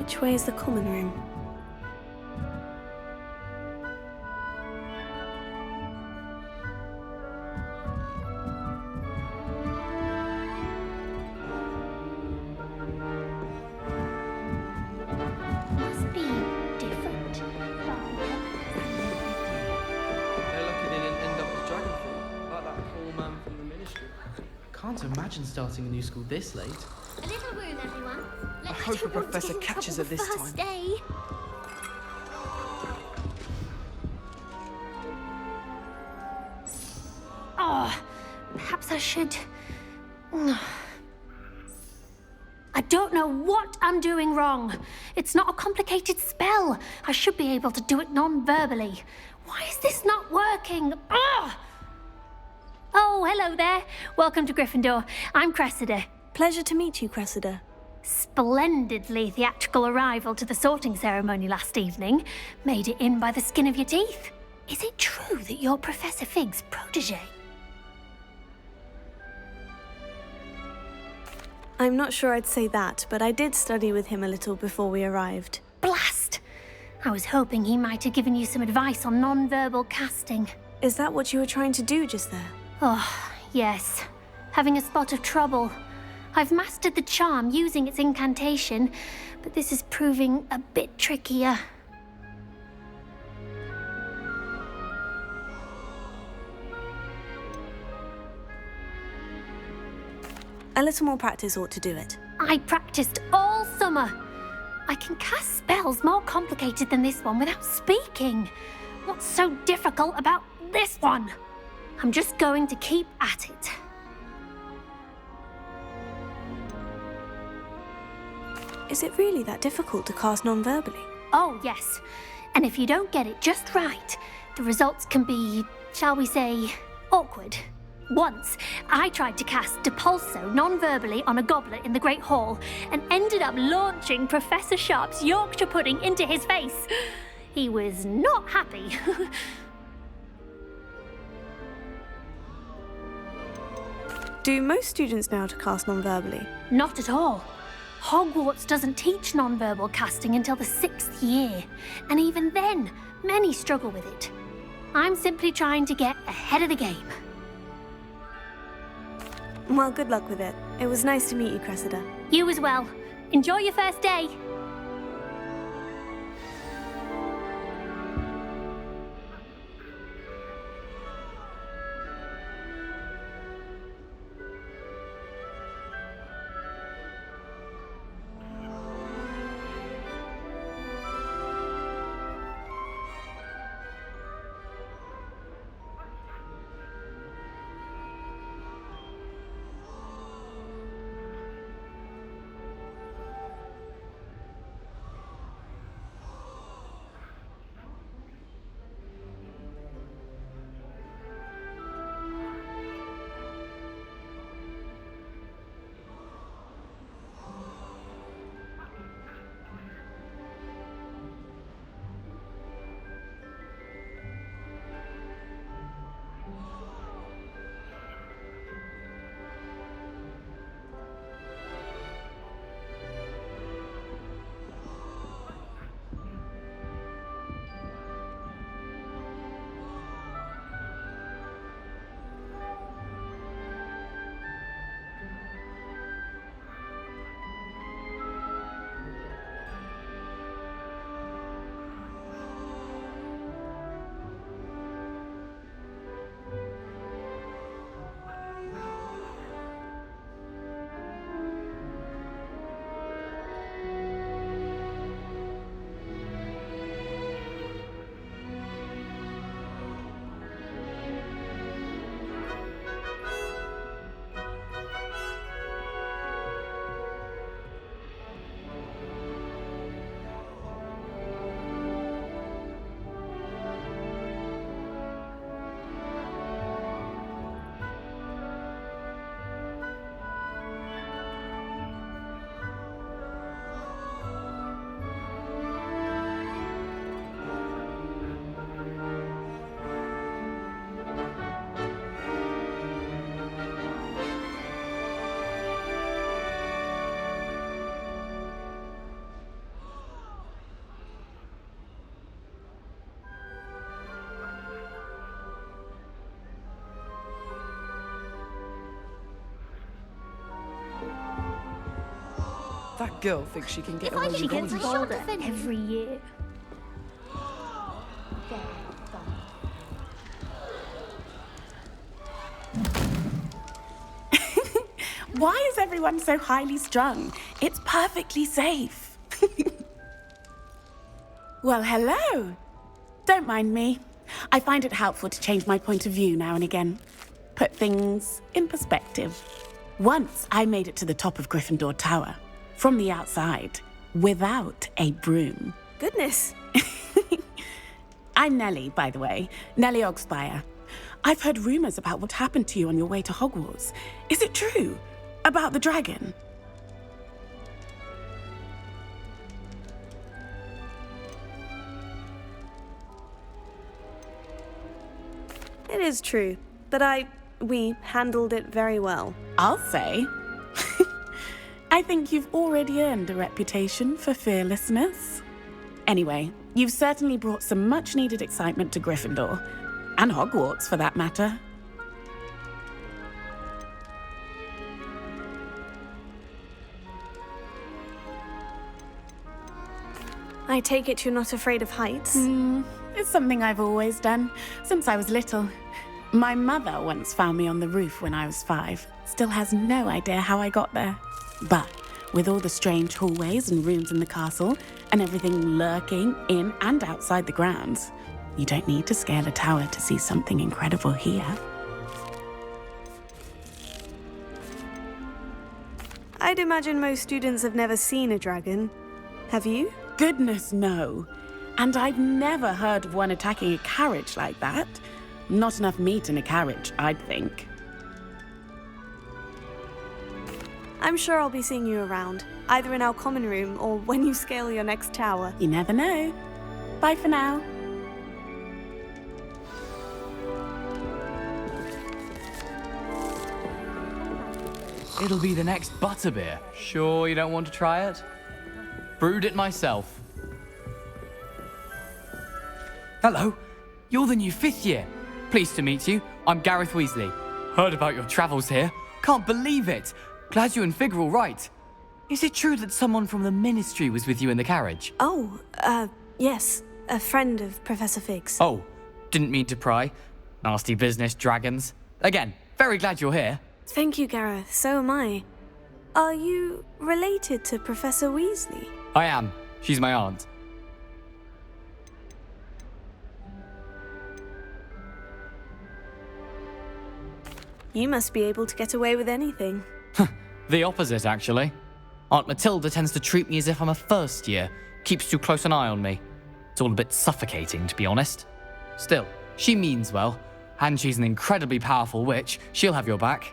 Which way is the common room? Must be different. They're lucky they didn't end up with Dragonfall, like that poor man from the ministry. Can't imagine starting a new school this late. A little room, everyone. I hope the professor catches her this time. Day. Oh, perhaps I should. I don't know what I'm doing wrong. It's not a complicated spell. I should be able to do it non-verbally. Why is this not working? Ugh! Oh, hello there. Welcome to Gryffindor. I'm Cressida. Pleasure to meet you, Cressida. Splendidly theatrical arrival to the sorting ceremony last evening. Made it in by the skin of your teeth. Is it true that you're Professor Fig's protege? I'm not sure I'd say that, but I did study with him a little before we arrived. Blast! I was hoping he might have given you some advice on non-verbal casting. Is that what you were trying to do just there? Oh, yes. Having a spot of trouble. I've mastered the charm using its incantation, but this is proving a bit trickier. A little more practice ought to do it. I practiced all summer. I can cast spells more complicated than this one without speaking. What's so difficult about this one? I'm just going to keep at it. Is it really that difficult to cast non-verbally? Oh, yes. And if you don't get it just right, the results can be, shall we say, awkward. Once, I tried to cast Depulso non-verbally on a goblet in the Great Hall and ended up launching Professor Sharp's Yorkshire pudding into his face. He was not happy. Do most students know how to cast non-verbally? Not at all. Hogwarts doesn't teach non-verbal casting until the 6th year, and even then, many struggle with it. I'm simply trying to get ahead of the game. Well, good luck with it. It was nice to meet you, Cressida. You as well. Enjoy your first day. That girl thinks she can get If away I she with gets anything. bolder every year. Why is everyone so highly strung? It's perfectly safe. Well, hello. Don't mind me. I find it helpful to change my point of view now and again. Put things in perspective. Once I made it to the top of Gryffindor Tower, from the outside, without a broom. Goodness. I'm Nellie, by the way. Nellie Ogspire. I've heard rumors about what happened to you on your way to Hogwarts. Is it true? About the dragon? It is true, but we handled it very well. I'll say. I think you've already earned a reputation for fearlessness. Anyway, you've certainly brought some much-needed excitement to Gryffindor. And Hogwarts, for that matter. I take it you're not afraid of heights? It's something I've always done, since I was little. My mother once found me on the roof when I was 5. Still has no idea how I got there. But with all the strange hallways and rooms in the castle, and everything lurking in and outside the grounds, you don't need to scale a tower to see something incredible here. I'd imagine most students have never seen a dragon. Have you? Goodness, no. And I've never heard of one attacking a carriage like that. Not enough meat in a carriage, I'd think. I'm sure I'll be seeing you around, either in our common room or when you scale your next tower. You never know. Bye for now. It'll be the next butterbeer. Sure you don't want to try it? Brewed it myself. Hello, you're the new 5th year. Pleased to meet you. I'm Gareth Weasley. Heard about your travels here. Can't believe it. Glad you and Fig are all right. Is it true that someone from the Ministry was with you in the carriage? Oh, yes. A friend of Professor Fig's. Oh, didn't mean to pry. Nasty business, dragons. Again, very glad you're here. Thank you, Gareth. So am I. Are you related to Professor Weasley? I am. She's my aunt. You must be able to get away with anything. The opposite, actually. Aunt Matilda tends to treat me as if I'm a first year. Keeps too close an eye on me. It's all a bit suffocating, to be honest. Still, she means well. And she's an incredibly powerful witch. She'll have your back.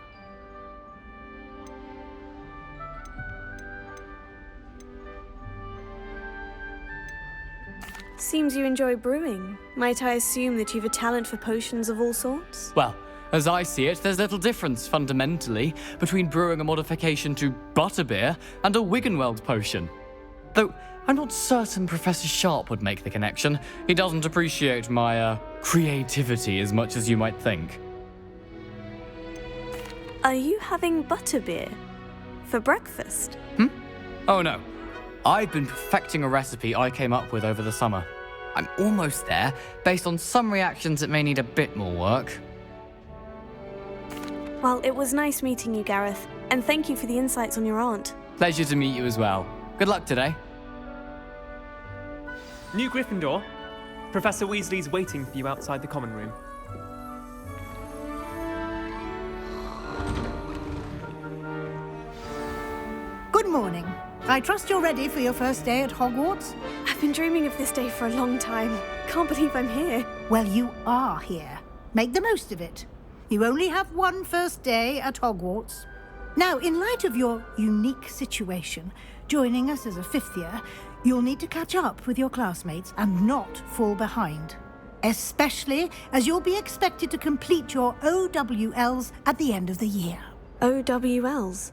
Seems you enjoy brewing. Might I assume that you've a talent for potions of all sorts? Well, as I see it, there's little difference, fundamentally, between brewing a modification to butterbeer and a Wiggenweld potion. Though, I'm not certain Professor Sharp would make the connection. He doesn't appreciate my, creativity as much as you might think. Are you having butterbeer? For breakfast? Oh no. I've been perfecting a recipe I came up with over the summer. I'm almost there. Based on some reactions, it may need a bit more work. Well, it was nice meeting you, Gareth. And thank you for the insights on your aunt. Pleasure to meet you as well. Good luck today. New Gryffindor. Professor Weasley's waiting for you outside the common room. Good morning. I trust you're ready for your first day at Hogwarts? I've been dreaming of this day for a long time. Can't believe I'm here. Well, you are here. Make the most of it. You only have one first day at Hogwarts. Now, in light of your unique situation, joining us as a 5th year, you'll need to catch up with your classmates and not fall behind. Especially as you'll be expected to complete your OWLs at the end of the year. OWLs?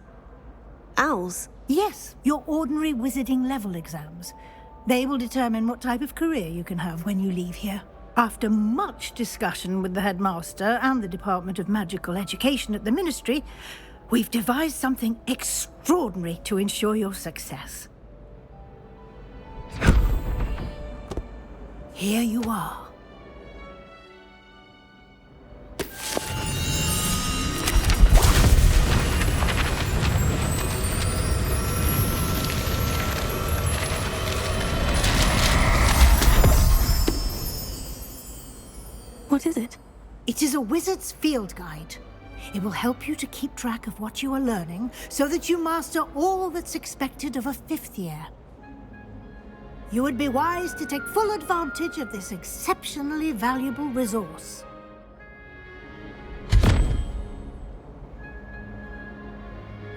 Owls? Yes, your ordinary wizarding level exams. They will determine what type of career you can have when you leave here. After much discussion with the headmaster and the Department of Magical Education at the Ministry, We've devised something extraordinary to ensure your success. Here you are. What is it? It is a wizard's field guide. It will help you to keep track of what you are learning so that you master all that's expected of a 5th year. You would be wise to take full advantage of this exceptionally valuable resource.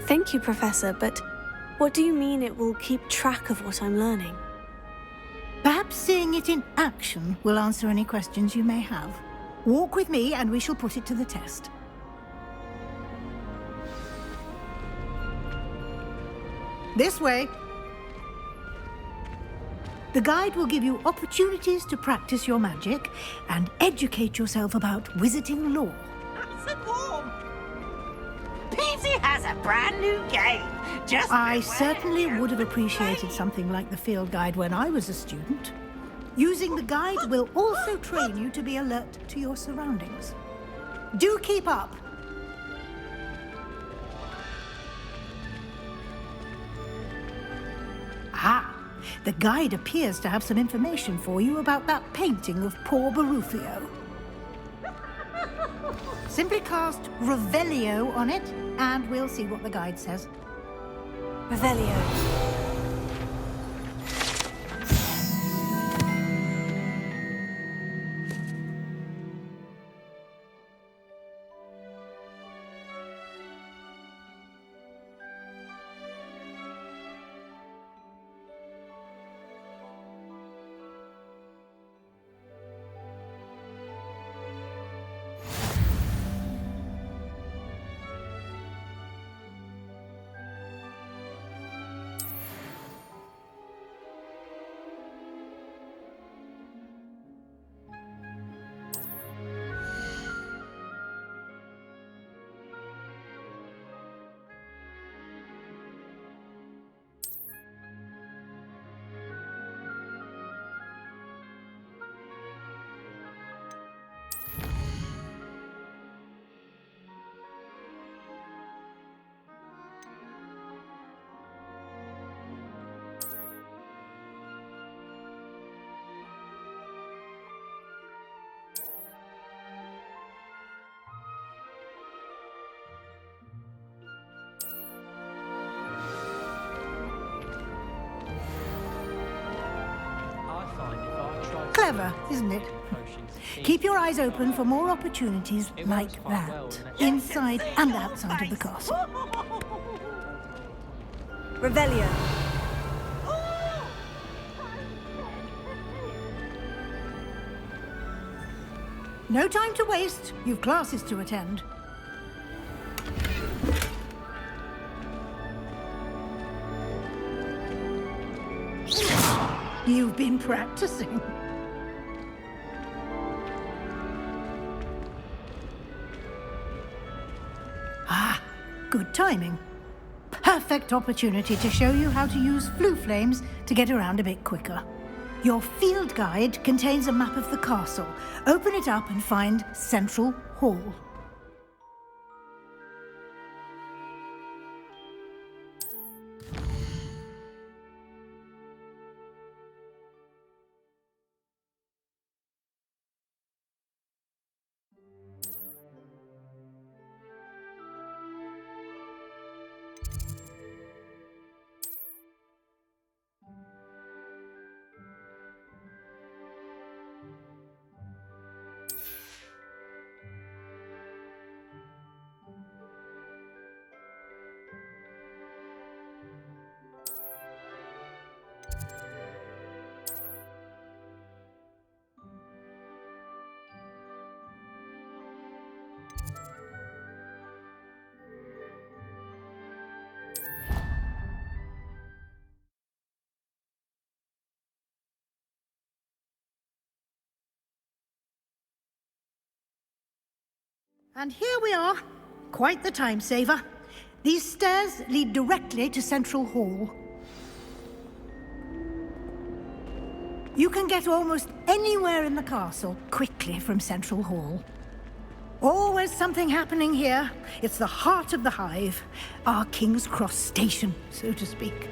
Thank you, Professor, but what do you mean it will keep track of what I'm learning? Perhaps seeing it in action will answer any questions you may have. Walk with me and we shall put it to the test. This way. The guide will give you opportunities to practice your magic and educate yourself about wizarding lore. Nice and warm. Peasy has a brand new game. Just I certainly would have appreciated something like the field guide when I was a student. Using the guide will also train you to be alert to your surroundings. Do keep up. Ah, the guide appears to have some information for you about that painting of poor Barufio. Simply cast Revelio on it, and we'll see what the guide says. Revelio. Clever, isn't it? Keep your eyes open for more opportunities like that, inside and outside of the castle. Revelio. No time to waste. You've classes to attend. You've been practicing. Ah, good timing. Perfect opportunity to show you how to use flue flames to get around a bit quicker. Your field guide contains a map of the castle. Open it up and find Central Hall. And here we are. Quite the time saver. These stairs lead directly to Central Hall. You can get almost anywhere in the castle quickly from Central Hall. Always something happening here. It's the heart of the hive, our King's Cross station, so to speak.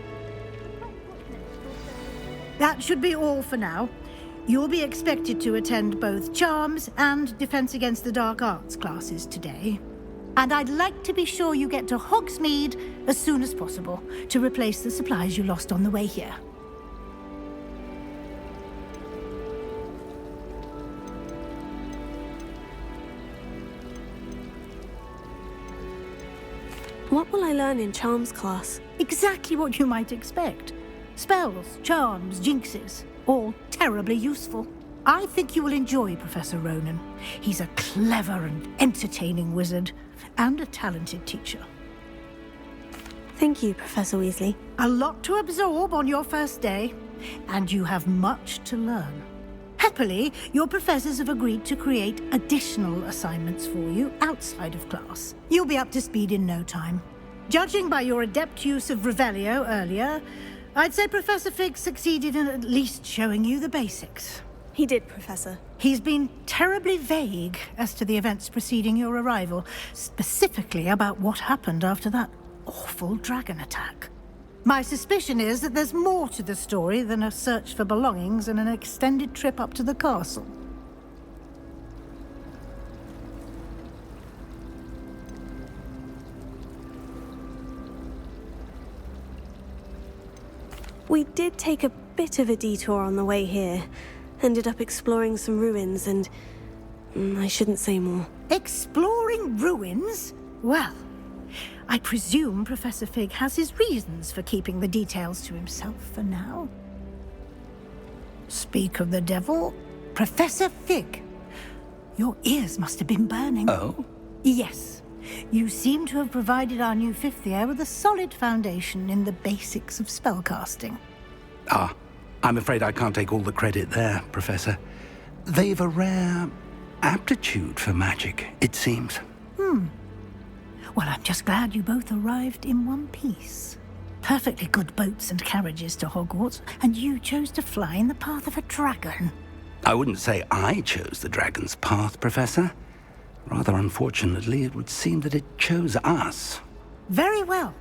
That should be all for now. You'll be expected to attend both Charms and Defense Against the Dark Arts classes today. And I'd like to be sure you get to Hogsmeade as soon as possible to replace the supplies you lost on the way here. What will I learn in Charms class? Exactly what you might expect. Spells, charms, jinxes, all terribly useful. I think you will enjoy Professor Ronan. He's a clever and entertaining wizard, and a talented teacher. Thank you, Professor Weasley. A lot to absorb on your first day, and you have much to learn. Happily, your professors have agreed to create additional assignments for you outside of class. You'll be up to speed in no time. Judging by your adept use of Revelio earlier, I'd say Professor Fig succeeded in at least showing you the basics. He did, Professor. He's been terribly vague as to the events preceding your arrival, specifically about what happened after that awful dragon attack. My suspicion is that there's more to the story than a search for belongings and an extended trip up to the castle. We did take a bit of a detour on the way here. Ended up exploring some ruins and... I shouldn't say more. Exploring ruins? Well, I presume Professor Fig has his reasons for keeping the details to himself for now. Speak of the devil, Professor Fig. Your ears must have been burning. Oh? Yes. You seem to have provided our new fifth year with a solid foundation in the basics of spellcasting. Ah, I'm afraid I can't take all the credit there, Professor. They've a rare aptitude for magic, it seems. Well, I'm just glad you both arrived in one piece. Perfectly good boats and carriages to Hogwarts, and you chose to fly in the path of a dragon. I wouldn't say I chose the dragon's path, Professor. Rather unfortunately, it would seem that it chose us. Very well.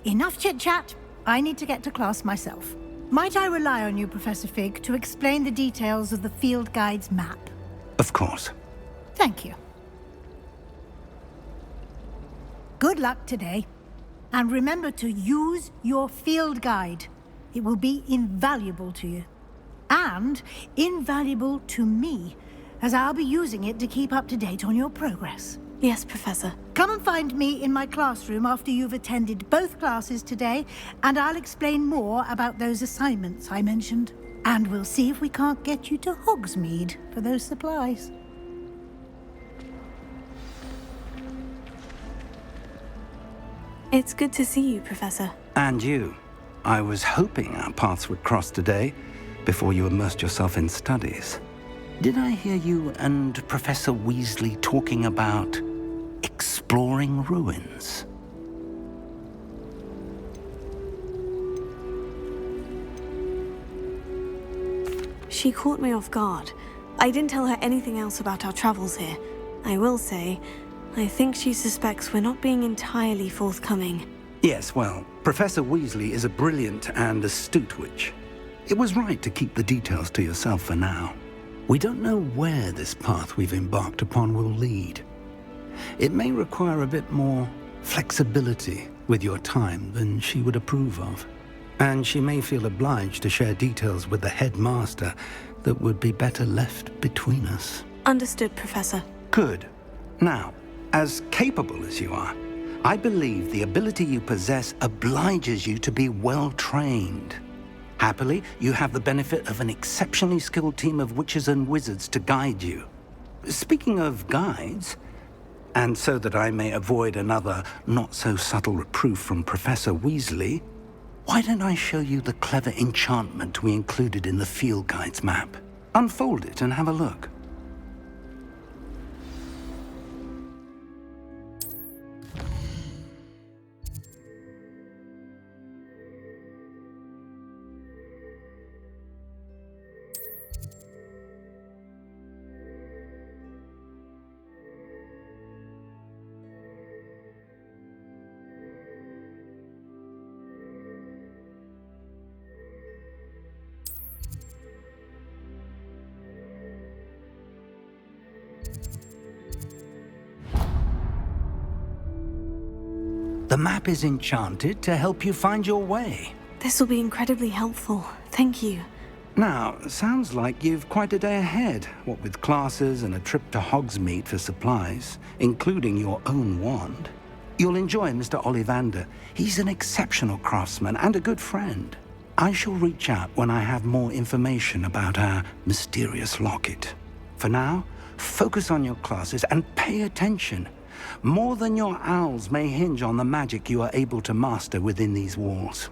Enough chit-chat. I need to get to class myself. Might I rely on you, Professor Fig, to explain the details of the field guide's map? Of course. Thank you. Good luck today. And remember to use your field guide. It will be invaluable to you. And invaluable to me, as I'll be using it to keep up to date on your progress. Yes, Professor. Come and find me in my classroom after you've attended both classes today, and I'll explain more about those assignments I mentioned. And we'll see if we can't get you to Hogsmeade for those supplies. It's good to see you, Professor. And you. I was hoping our paths would cross today, before you immersed yourself in studies. Did I hear you and Professor Weasley talking about exploring ruins? She caught me off guard. I didn't tell her anything else about our travels here. I will say, I think she suspects we're not being entirely forthcoming. Yes, well, Professor Weasley is a brilliant and astute witch. It was right to keep the details to yourself for now. We don't know where this path we've embarked upon will lead. It may require a bit more flexibility with your time than she would approve of. And she may feel obliged to share details with the headmaster that would be better left between us. Understood, Professor. Good. Now, as capable as you are, I believe the ability you possess obliges you to be well trained. Happily, you have the benefit of an exceptionally skilled team of witches and wizards to guide you. Speaking of guides, and so that I may avoid another not-so-subtle reproof from Professor Weasley, why don't I show you the clever enchantment we included in the field guide's map? Unfold it and have a look. The map is enchanted to help you find your way. This will be incredibly helpful. Thank you. Now, sounds like you've quite a day ahead, what with classes and a trip to Hogsmeade for supplies, including your own wand. You'll enjoy Mr. Ollivander. He's an exceptional craftsman and a good friend. I shall reach out when I have more information about our mysterious locket. For now, focus on your classes and pay attention. More than your owls may hinge on the magic you are able to master within these walls.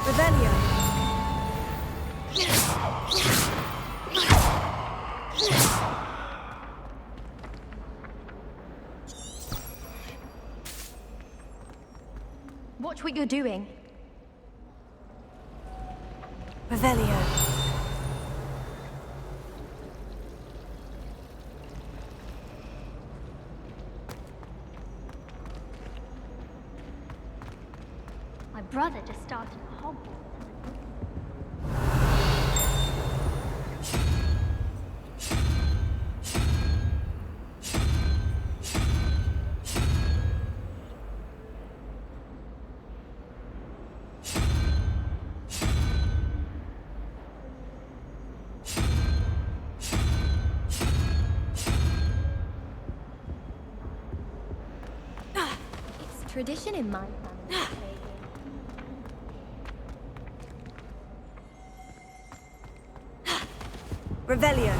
Revelio. Watch what you're doing. Revelio. My brother just started at Hogwarts. It's tradition in my family. Revelio.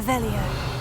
Revelio.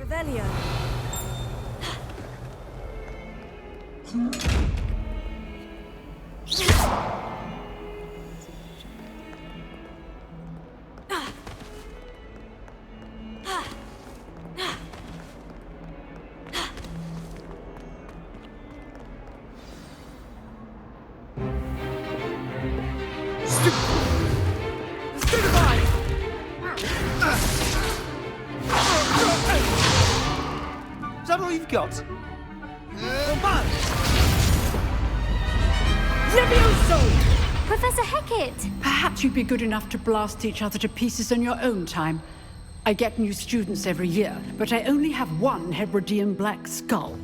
Revelio. Is that all you've got? Professor Hecat! Perhaps you'd be good enough to blast each other to pieces on your own time. I get new students every year, but I only have one Hebridean black skull.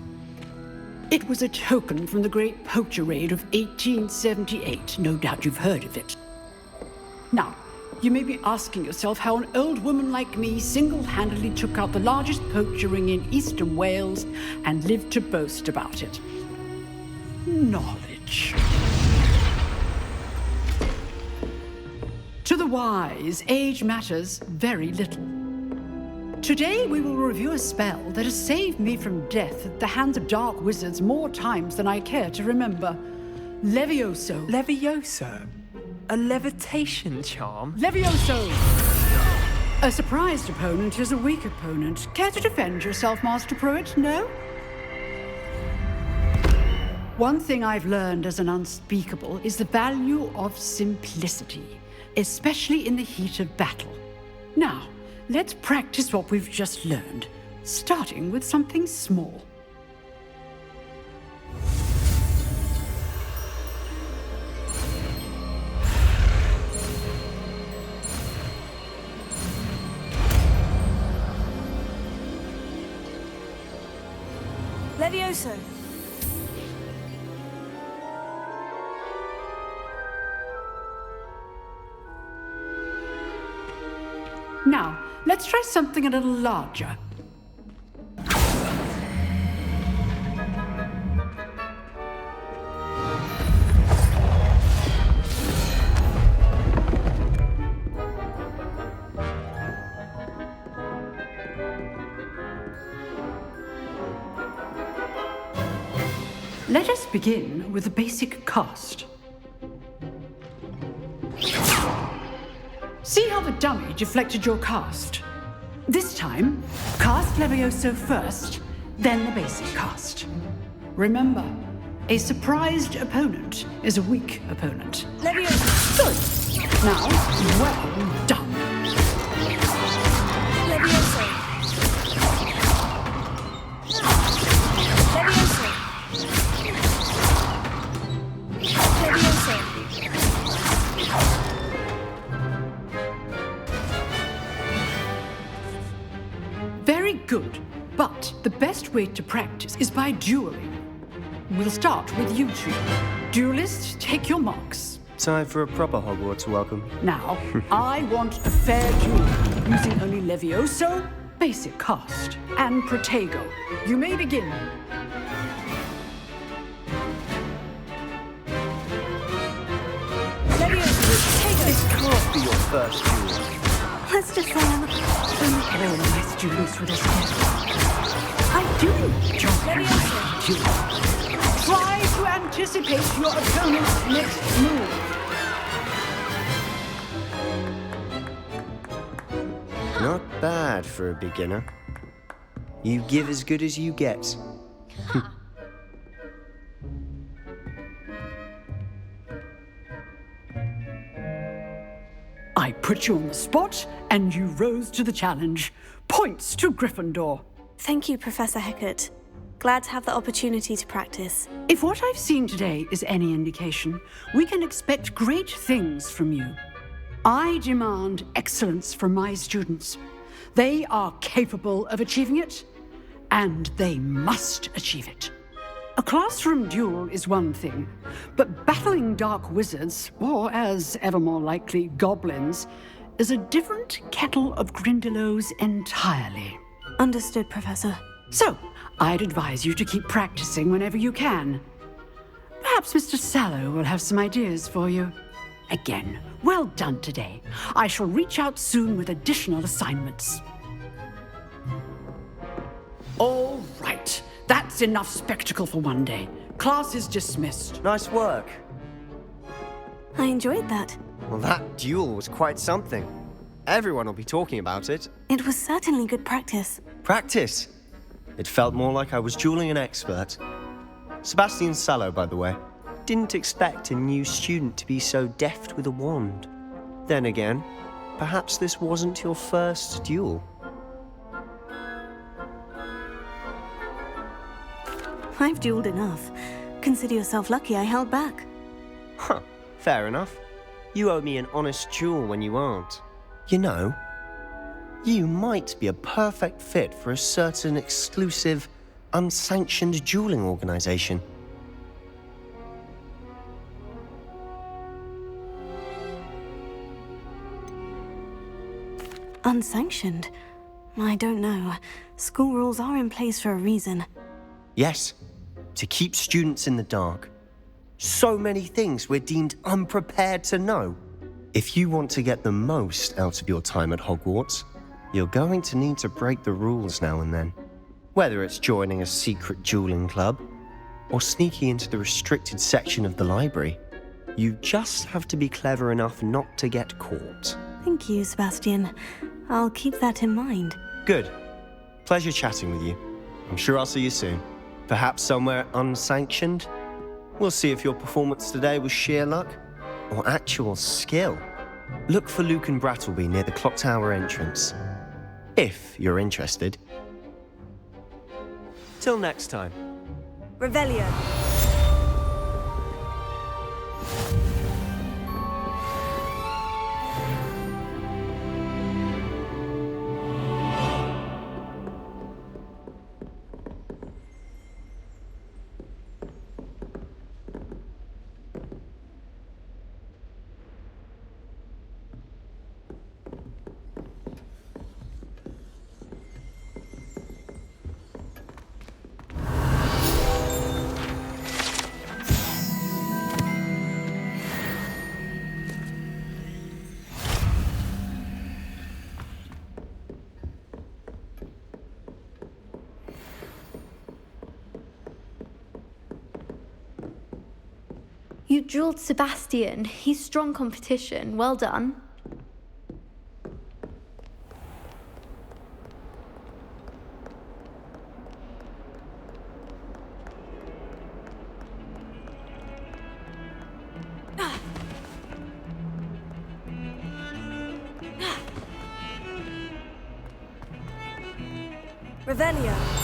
It was a token from the Great Poacher Raid of 1878. No doubt you've heard of it. Now, you may be asking yourself how an old woman like me single-handedly took out the largest poacher ring in eastern Wales and lived to boast about it. Knowledge. To the wise, age matters very little. Today we will review a spell that has saved me from death at the hands of dark wizards more times than I care to remember. Levioso. Levioso? A levitation charm? Levioso! A surprised opponent is a weak opponent. Care to defend yourself, Master Pruitt? No? One thing I've learned as an unspeakable is the value of simplicity, especially in the heat of battle. Now, let's practice what we've just learned, starting with something small. Levioso. Now, let's try something a little larger. Let us begin with the basic cast. See how the dummy deflected your cast? This time, cast Levioso first, then the basic cast. Remember, a surprised opponent is a weak opponent. Levioso. Good. Now, well done. Levioso. Levioso. Levioso. Very good, but the best way to practice is by dueling. We'll start with you two. Duelists, take your marks. Time for a proper Hogwarts welcome. Now, I want a fair duel, using only Levioso, basic cast, and Protego. You may begin. This can't be your first duel. Let's just say I'm All of my students with us here. I do enjoy my duel. Try to anticipate your opponent's next move. Not bad for a beginner. You give as good as you get. I put you on the spot, and you rose to the challenge. Points to Gryffindor. Thank you, Professor Hecat. Glad to have the opportunity to practice. If what I've seen today is any indication, we can expect great things from you. I demand excellence from my students. They are capable of achieving it, and they must achieve it. A classroom duel is one thing, but battling dark wizards, or as ever more likely, goblins, is a different kettle of Grindylows entirely. Understood, Professor. So, I'd advise you to keep practicing whenever you can. Perhaps Mr. Sallow will have some ideas for you. Again, well done today. I shall reach out soon with additional assignments. All right. That's enough spectacle for one day. Class is dismissed. Nice work. I enjoyed that. Well, that duel was quite something. Everyone will be talking about it. It was certainly good practice. Practice? It felt more like I was dueling an expert. Sebastian Sallow, by the way. Didn't expect a new student to be so deft with a wand. Then again, perhaps this wasn't your first duel. I've dueled enough. Consider yourself lucky I held back. Huh, fair enough. You owe me an honest duel when you aren't. You know, you might be a perfect fit for a certain exclusive, unsanctioned dueling organization. Unsanctioned? I don't know. School rules are in place for a reason. Yes, to keep students in the dark. So many things we're deemed unprepared to know. If you want to get the most out of your time at Hogwarts, you're going to need to break the rules now and then. Whether it's joining a secret dueling club, or sneaking into the restricted section of the library, you just have to be clever enough not to get caught. Thank you, Sebastian. I'll keep that in mind. Good. Pleasure chatting with you. I'm sure I'll see you soon. Perhaps somewhere unsanctioned? We'll see if your performance today was sheer luck or actual skill. Look for Luke and Brattleby near the clock tower entrance, if you're interested. Till next time. Revelio. You dueled Sebastian. He's strong competition. Well done. Revelio.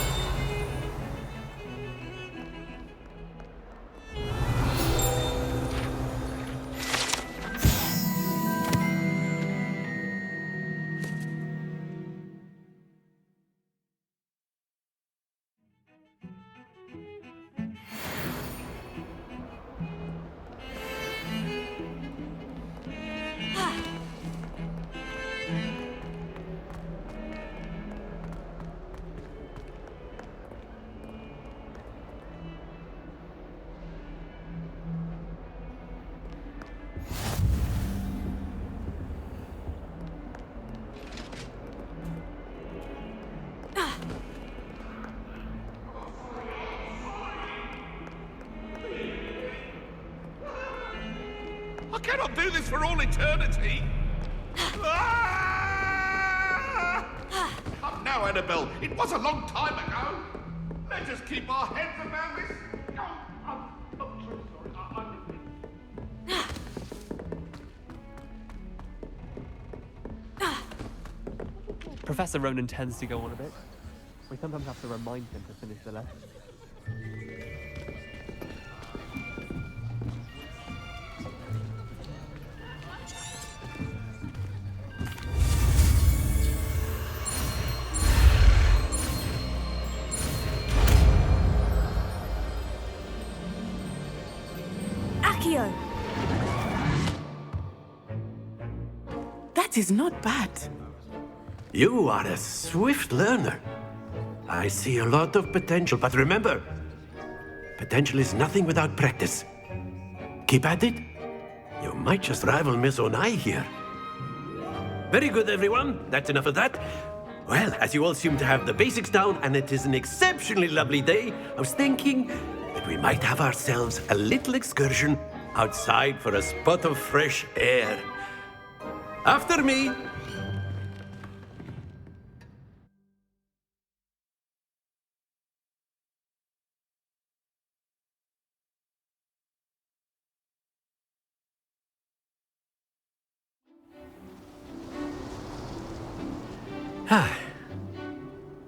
I cannot do this for all eternity! Come now, Annabelle. It was a long time ago. Let us keep our heads around this. I'm so sorry. Professor Ronan tends to go on a bit. We sometimes have to remind him to finish the lesson. That is not bad. You are a swift learner. I see a lot of potential, but remember, potential is nothing without practice. Keep at it. You might just rival Miss Onai here. Very good, everyone. That's enough of that. Well, as you all seem to have the basics down, and it is an exceptionally lovely day, I was thinking that we might have ourselves a little excursion outside for a spot of fresh air. After me.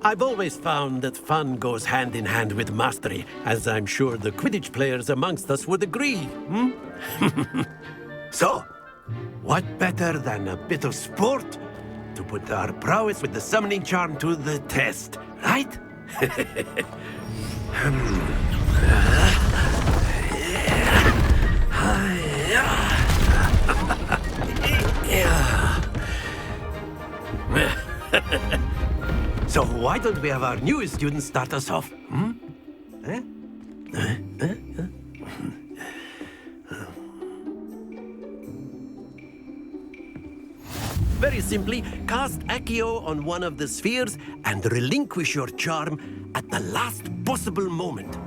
I've always found that fun goes hand in hand with mastery, as I'm sure the Quidditch players amongst us would agree, So, what better than a bit of sport to put our prowess with the summoning charm to the test, right? why don't we have our newest student start us off? Hmm? Eh? Very simply, cast Accio on one of the spheres and relinquish your charm at the last possible moment.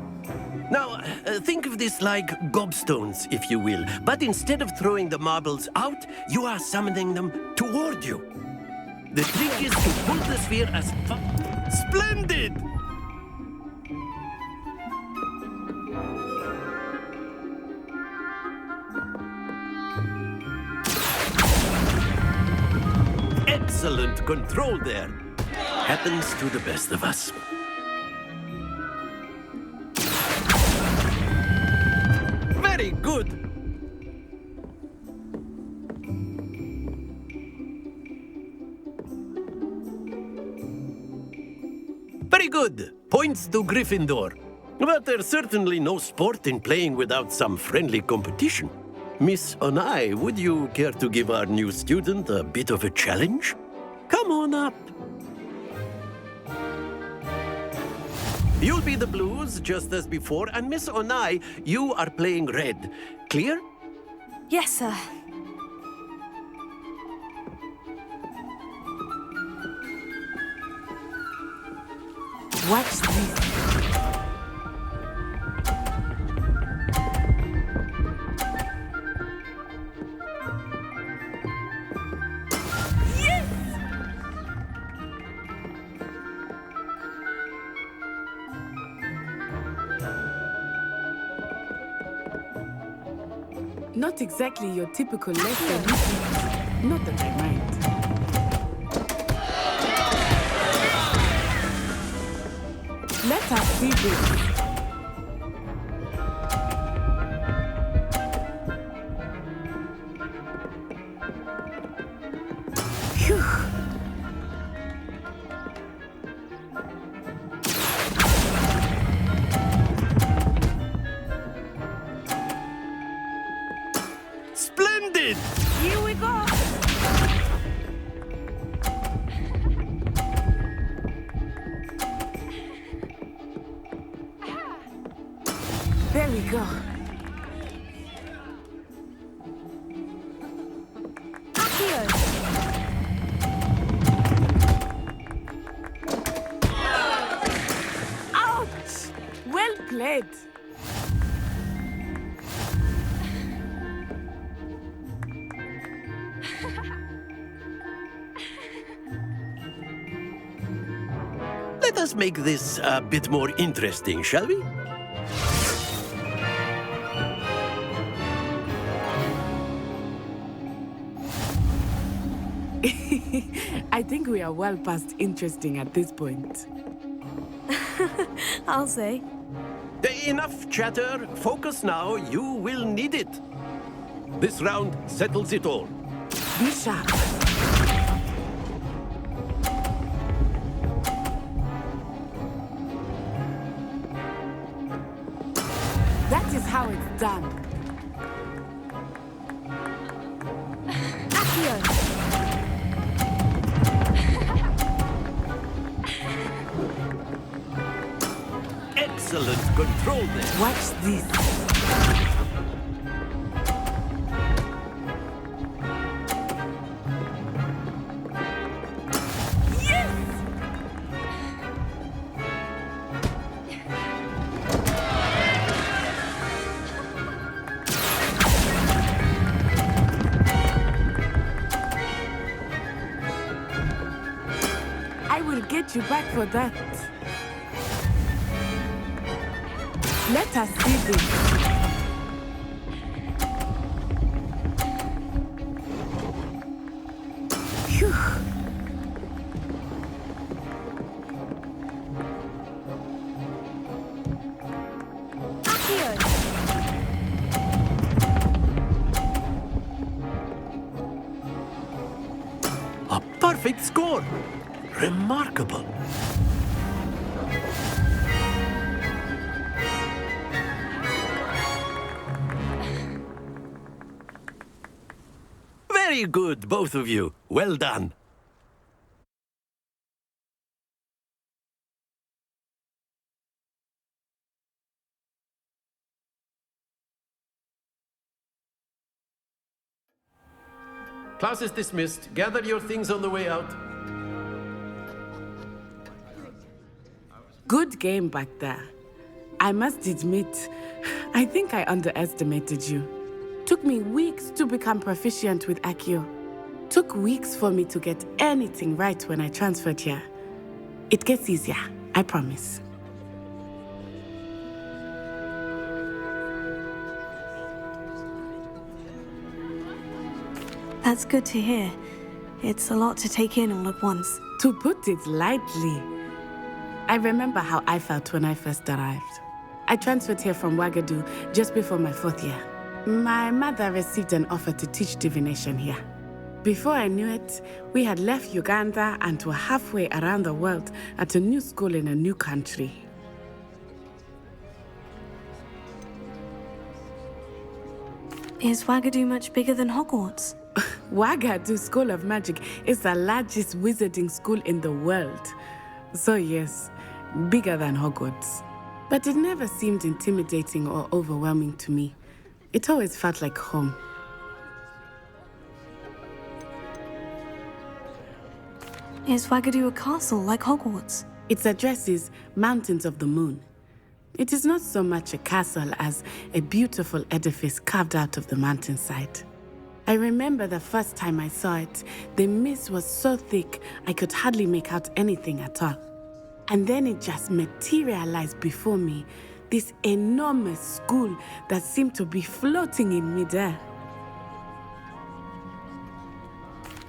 Now, think of this like gobstones, if you will, but instead of throwing the marbles out, you are summoning them toward you. The trick is to pull the sphere as far... Splendid! Excellent control there. Happens to the best of us. Very good. Very good. Points to Gryffindor. But there's certainly no sport in playing without some friendly competition. Miss Onai, would you care to give our new student a bit of a challenge? Come on up. You'll be the blues, just as before, and Miss Onai, you are playing red. Clear? Yes, sir. Watch this. Not exactly your typical lesson. Not that I mind. Let us see this. Phew. Splendid! Here we go! There we go. Accio! Ouch! Well played. Let us make this a bit more interesting, shall we? I think we are well past interesting at this point. I'll say. Enough chatter. Focus now. You will need it. This round settles it all. Be sharp. That is how it's done. Accio! Excellent control there. Watch this. I will get you back for that. Let us see this. Phew. Accio! A perfect score. Remarkable. Very good, both of you. Well done. Class is dismissed. Gather your things on the way out. Good game back there. I must admit, I think I underestimated you. Took me weeks to become proficient with Accio. Took weeks for me to get anything right when I transferred here. It gets easier, I promise. That's good to hear. It's a lot to take in all at once. To put it lightly, I remember how I felt when I first arrived. I transferred here from Ouagadougou just before my 4th year. My mother received an offer to teach divination here. Before I knew it, we had left Uganda and were halfway around the world at a new school in a new country. Is Ouagadougou much bigger than Hogwarts? Ouagadougou School of Magic is the largest wizarding school in the world. So yes, bigger than Hogwarts. But it never seemed intimidating or overwhelming to me. It always felt like home. Is Ouagadougou a castle like Hogwarts? Its address is Mountains of the Moon. It is not so much a castle as a beautiful edifice carved out of the mountainside. I remember the first time I saw it, the mist was so thick I could hardly make out anything at all. And then it just materialized before me, this enormous school that seemed to be floating in midair.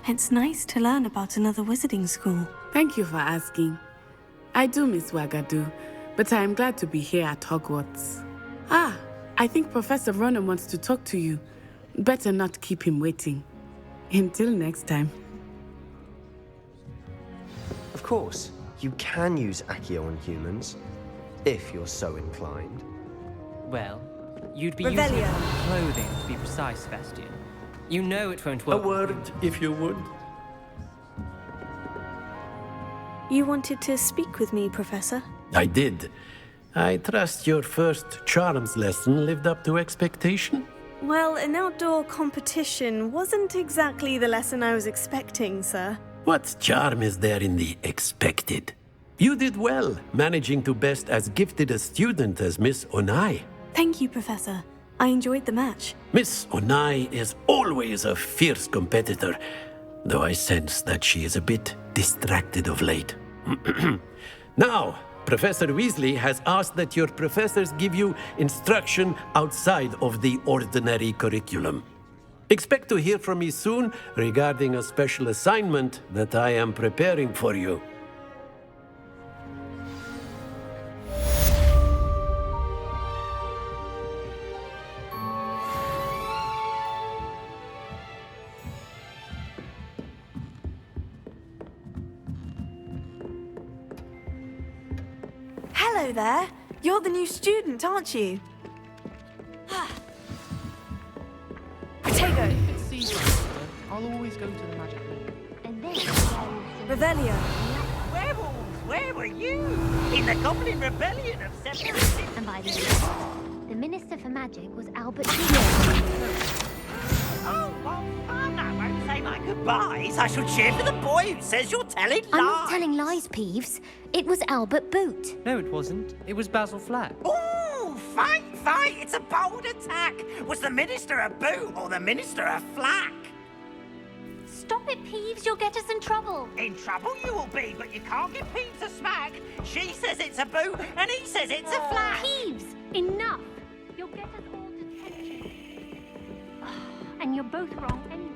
It's nice to learn about another wizarding school. Thank you for asking. I do miss Ouagadougou, but I am glad to be here at Hogwarts. Ah, I think Professor Ronan wants to talk to you. Better not keep him waiting. Until next time. Of course, you can use Accio on humans, if you're so inclined. Well, you'd be using it on clothing, to be precise, Sebastian. You know it won't work. A word, if you would. You wanted to speak with me, Professor? I did. I trust your first charms lesson lived up to expectation? Well, an outdoor competition wasn't exactly the lesson I was expecting, sir. What charm is there in the expected? You did well, managing to best as gifted a student as Miss Onai. Thank you, Professor. I enjoyed the match. Miss Onai is always a fierce competitor, though I sense that she is a bit distracted of late. Now, Professor Weasley has asked that your professors give you instruction outside of the ordinary curriculum. Expect to hear from me soon regarding a special assignment that I am preparing for you. Hello there. You're the new student, aren't you? Protego. I'll always go to the magic room. And then Revelio. Werewolves, where were you? In the Goblin Rebellion of 766. And by the way, the Minister for Magic was Albert Oh, well, fun. I won't say my goodbyes. I shall cheer for the boy who says you're telling lies. I'm not telling lies, Peeves. It was Albert Boot. No, it wasn't. It was Basil Flack. Ooh, fight! It's a bold attack. Was the Minister a boot or the Minister a flack? Stop it, Peeves. You'll get us in trouble. In trouble you will be, but you can't give Peeves a smack. She says it's a boot and he says it's a flack. Peeves, enough. You'll get us all detention. And you're both wrong anyway.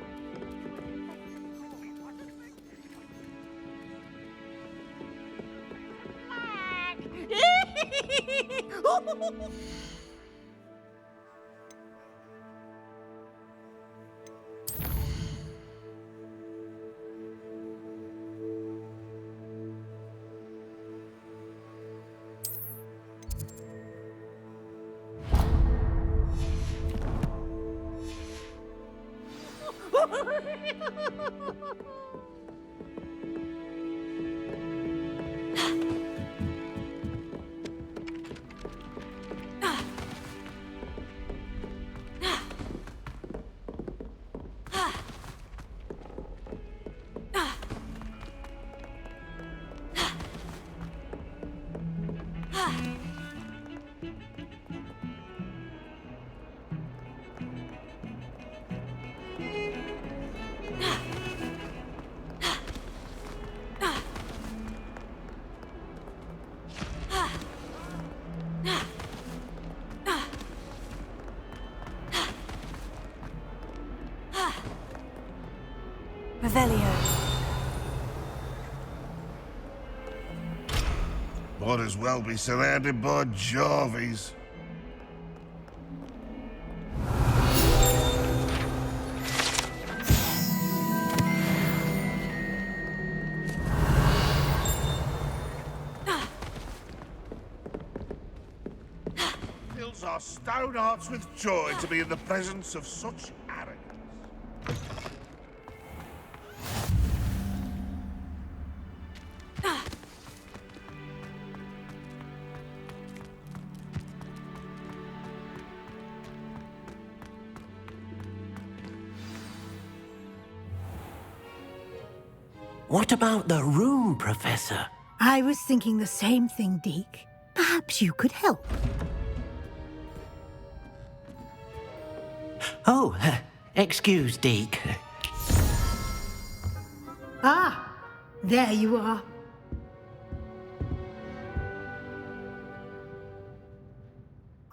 Revelio. Might as well be surrounded by Jarvies. Fills our stone hearts with joy to be in the presence of such arrogance. What about the room, Professor? I was thinking the same thing, Deke. Perhaps you could help. Oh, excuse, Deke. Ah, there you are.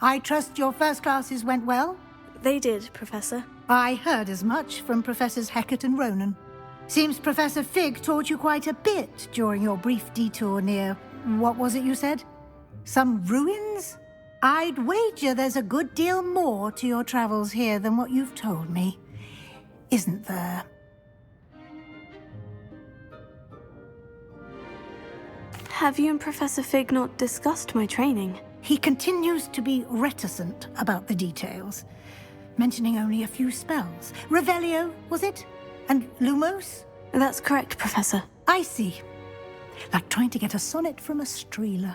I trust your first classes went well? They did, Professor. I heard as much from Professors Hecat and Ronan. Seems Professor Fig taught you quite a bit during your brief detour near... what was it you said? Some ruins? I'd wager there's a good deal more to your travels here than what you've told me. Isn't there? Have you and Professor Fig not discussed my training? He continues to be reticent about the details, mentioning only a few spells. Revelio, was it? And Lumos? That's correct, Professor. I see. Like trying to get a sonnet from a streeler.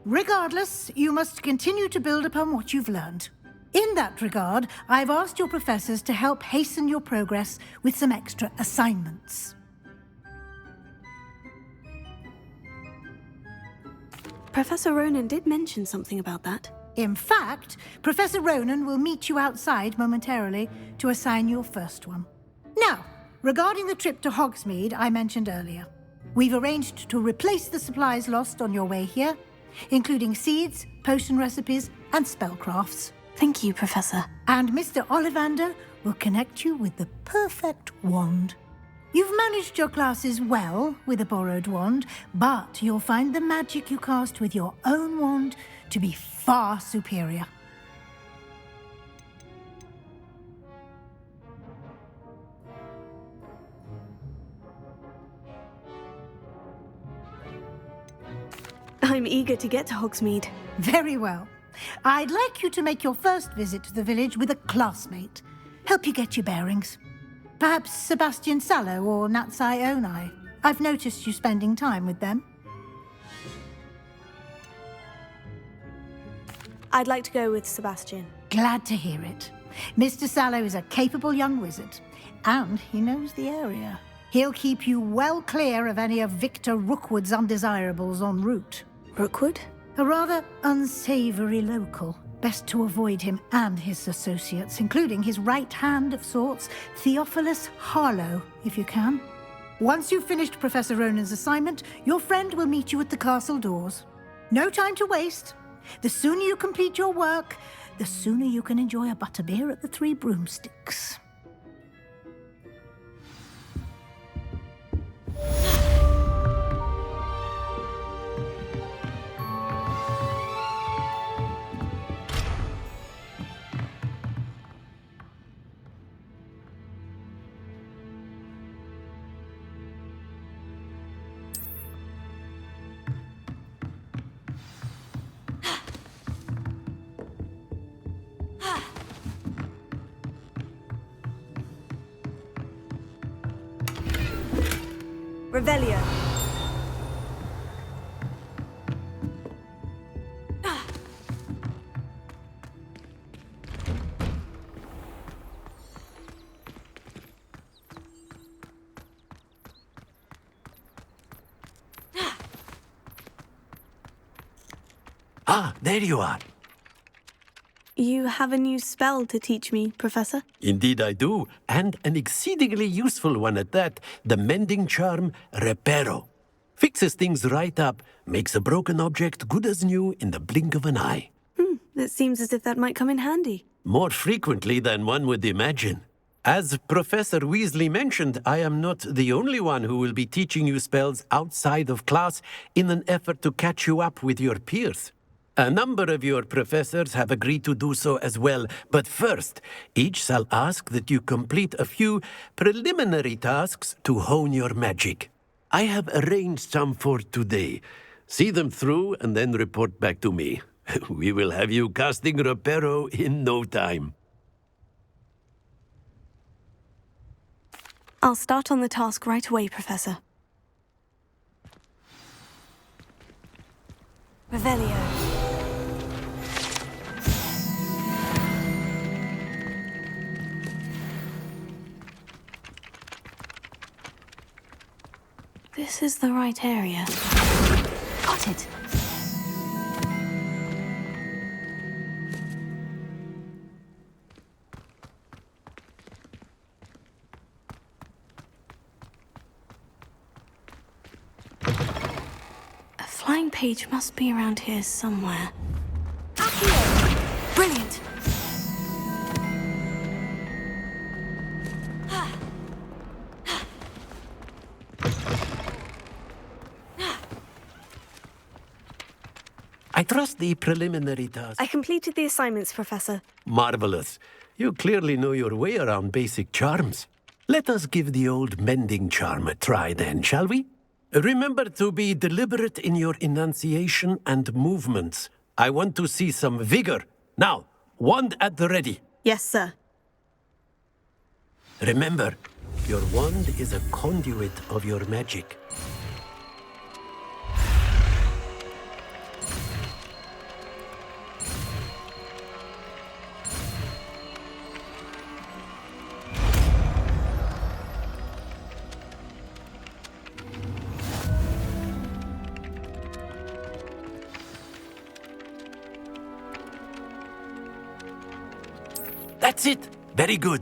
Regardless, you must continue to build upon what you've learned. In that regard, I've asked your professors to help hasten your progress with some extra assignments. Professor Ronan did mention something about that. In fact, Professor Ronan will meet you outside momentarily to assign your first one. Now, regarding the trip to Hogsmeade I mentioned earlier, we've arranged to replace the supplies lost on your way here, including seeds, potion recipes, and spellcrafts. Thank you, Professor. And Mr. Ollivander will connect you with the perfect wand. You've managed your classes well with a borrowed wand, but you'll find the magic you cast with your own wand to be far superior. I'm eager to get to Hogsmeade. Very well. I'd like you to make your first visit to the village with a classmate. Help you get your bearings. Perhaps Sebastian Sallow or Natsai Onai. I've noticed you spending time with them. I'd like to go with Sebastian. Glad to hear it. Mr. Sallow is a capable young wizard, and he knows the area. He'll keep you well clear of any of Victor Rookwood's undesirables en route. Rookwood? A rather unsavory local. Best to avoid him and his associates, including his right hand of sorts, Theophilus Harlow, if you can. Once you've finished Professor Ronan's assignment, your friend will meet you at the castle doors. No time to waste. The sooner you complete your work, the sooner you can enjoy a butterbeer at the Three Broomsticks. Revelio. Ah, there you are. You have a new spell to teach me, Professor? Indeed I do, and an exceedingly useful one at that, the mending charm Reparo. Fixes things right up, makes a broken object good as new in the blink of an eye. It seems as if that might come in handy. More frequently than one would imagine. As Professor Weasley mentioned, I am not the only one who will be teaching you spells outside of class in an effort to catch you up with your peers. A number of your professors have agreed to do so as well, but first, each shall ask that you complete a few preliminary tasks to hone your magic. I have arranged some for today. See them through and then report back to me. We will have you casting Reparo in no time. I'll start on the task right away, Professor. Revelio. This is the right area. Got it. A flying page must be around here somewhere. Accio! Brilliant! I trust the preliminary task. I completed the assignments, Professor. Marvelous. You clearly know your way around basic charms. Let us give the old mending charm a try then, shall we? Remember to be deliberate in your enunciation and movements. I want to see some vigor. Now, wand at the ready. Yes, sir. Remember, your wand is a conduit of your magic. That's it! Very good.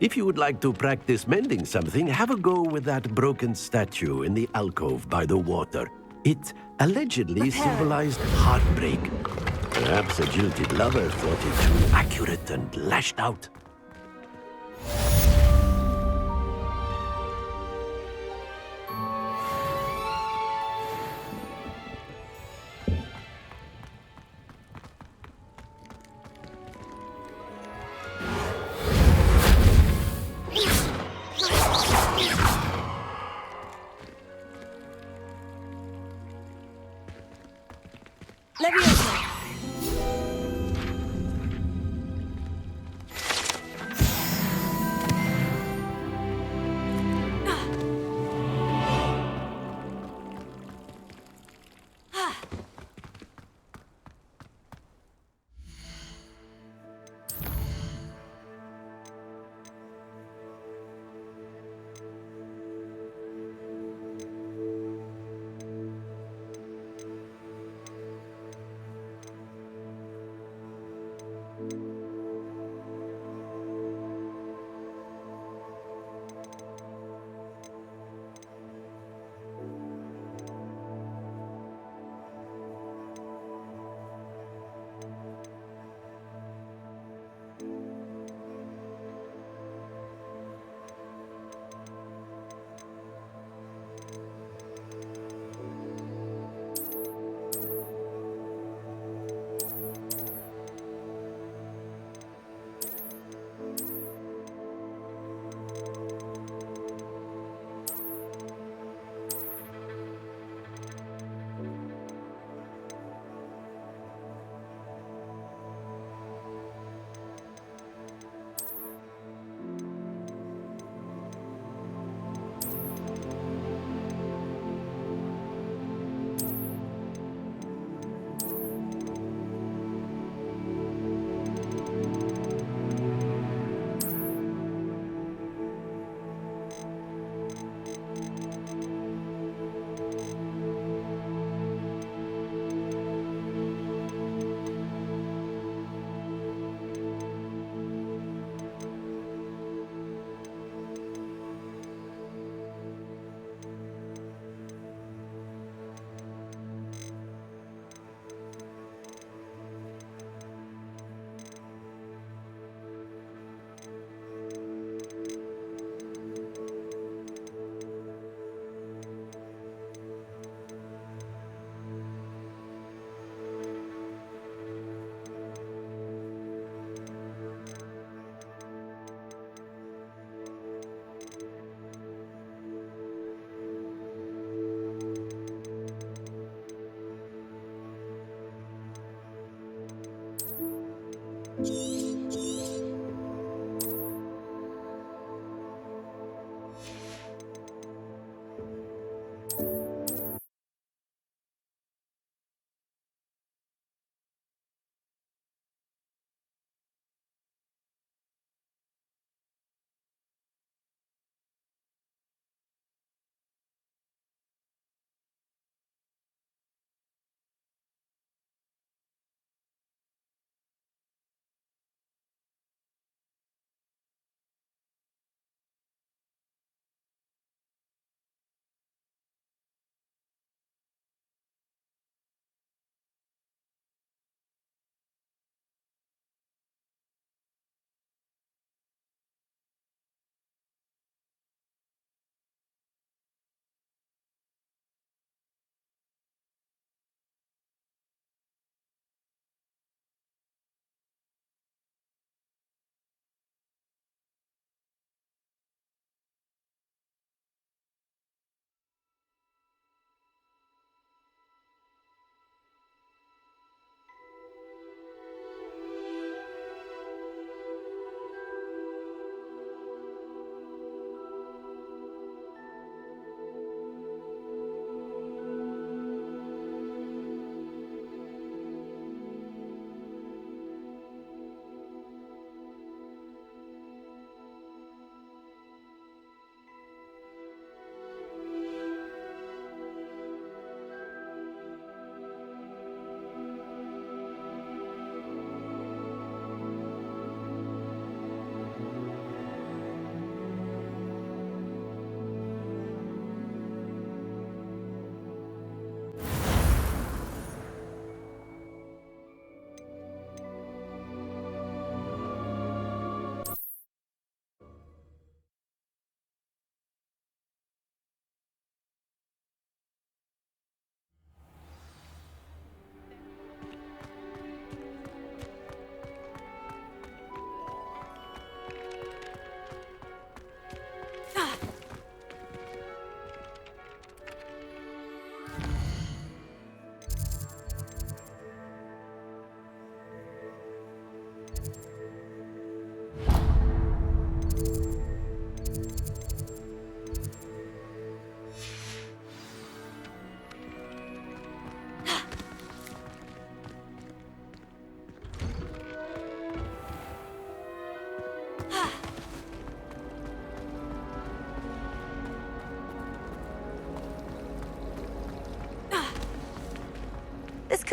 If you would like to practice mending something, have a go with that broken statue in the alcove by the water. It allegedly symbolized heartbreak. Perhaps a jilted lover thought it too accurate and lashed out.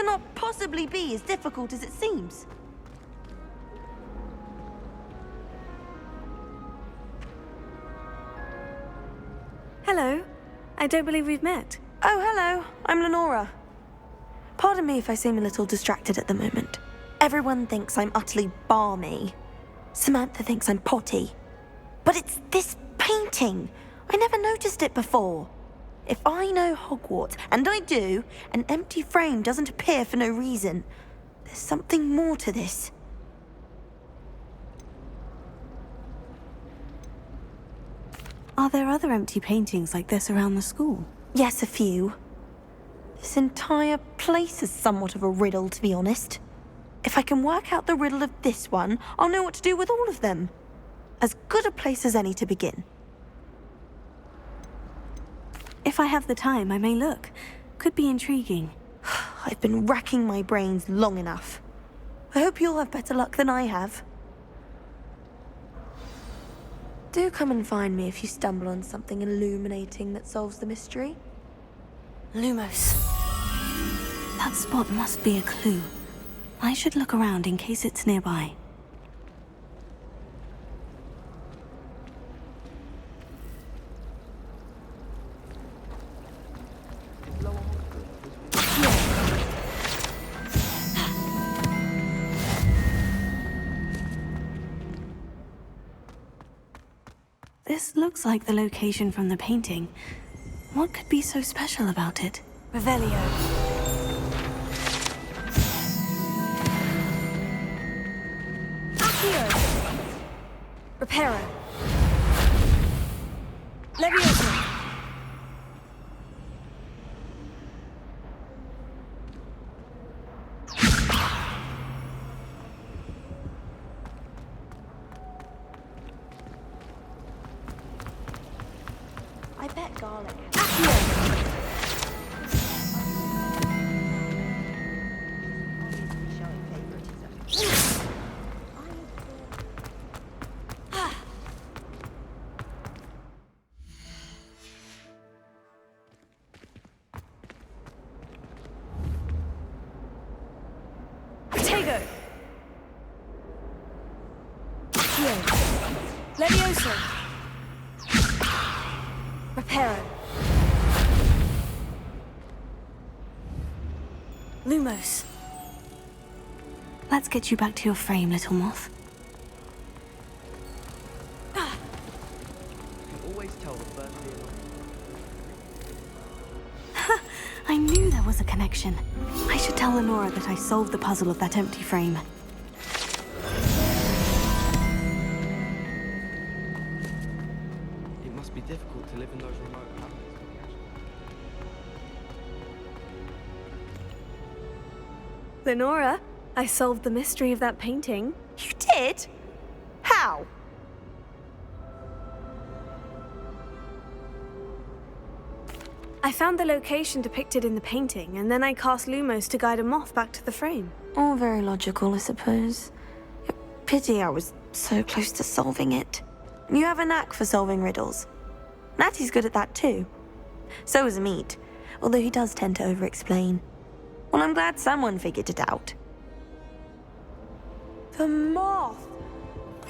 cannot possibly be as difficult as it seems. Hello. I don't believe we've met. Oh, hello. I'm Lenora. Pardon me if I seem a little distracted at the moment. Everyone thinks I'm utterly balmy. Samantha thinks I'm potty. But it's this painting. I never noticed it before. If I know Hogwarts, and I do, an empty frame doesn't appear for no reason. There's something more to this. Are there other empty paintings like this around the school? Yes, a few. This entire place is somewhat of a riddle, to be honest. If I can work out the riddle of this one, I'll know what to do with all of them. As good a place as any to begin. If I have the time, I may look. Could be intriguing. I've been racking my brains long enough. I hope you'll have better luck than I have. Do come and find me if you stumble on something illuminating that solves the mystery. Lumos. That spot must be a clue. I should look around in case it's nearby. This looks like the location from the painting. What could be so special about it? Revelio. Reparo. Leviosa. I bet garlic. Leviosa. Reparo. Lumos. Let's get you back to your frame, little moth. You always tell the first day of I knew there was a connection. I should tell Lenora that I solved the puzzle of that empty frame. It must be difficult to live in those remote cabins. Lenora, I solved the mystery of that painting. You did? How? I found the location depicted in the painting, and then I cast Lumos to guide a moth back to the frame. All very logical, I suppose. Pity I was so close to solving it. You have a knack for solving riddles. Natty's good at that too. So is Meat, although he does tend to over-explain. Well, I'm glad someone figured it out. The moth!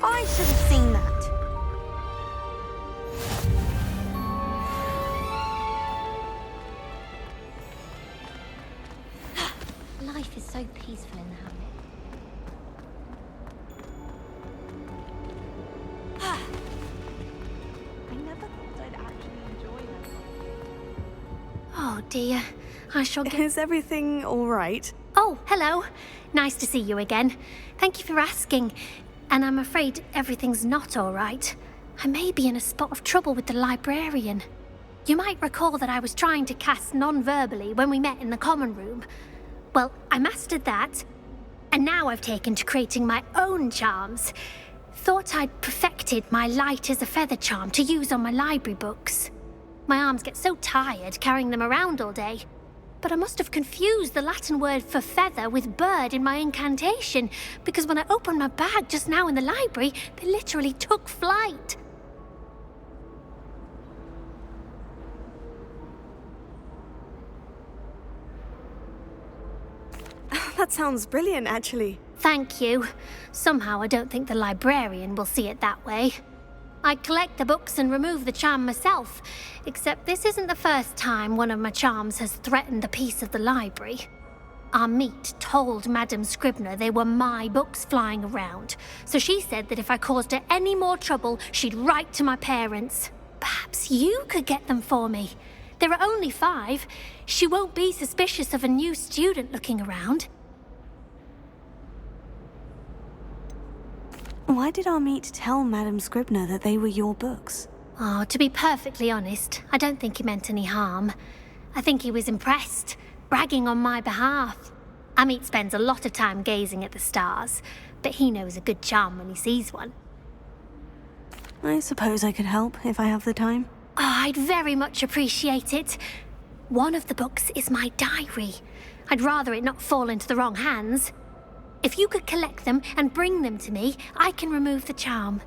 I should have seen that. Life is so peaceful in the hamlet. I never thought I'd actually enjoy that. Oh dear, I shall get... Is everything all right? Oh, hello. Nice to see you again. Thank you for asking. And I'm afraid everything's not all right. I may be in a spot of trouble with the librarian. You might recall that I was trying to cast non-verbally when we met in the common room. Well, I mastered that, and now I've taken to creating my own charms. Thought I'd perfected my light as a feather charm to use on my library books. My arms get so tired carrying them around all day. But I must have confused the Latin word for feather with bird in my incantation, because when I opened my bag just now in the library, they literally took flight. That sounds brilliant, actually. Thank you. Somehow I don't think the librarian will see it that way. I collect the books and remove the charm myself, except this isn't the first time one of my charms has threatened the peace of the library. Our meet told Madame Scribner they were my books flying around, so she said that if I caused her any more trouble, she'd write to my parents. Perhaps you could get them for me. There are only 5. She won't be suspicious of a new student looking around. Why did our meet tell Madame Scribner that they were your books? Oh, to be perfectly honest, I don't think he meant any harm. I think he was impressed, bragging on my behalf. Amit spends a lot of time gazing at the stars, but he knows a good charm when he sees one. I suppose I could help if I have the time. Oh, I'd very much appreciate it. One of the books is my diary. I'd rather it not fall into the wrong hands. If you could collect them and bring them to me, I can remove the charm.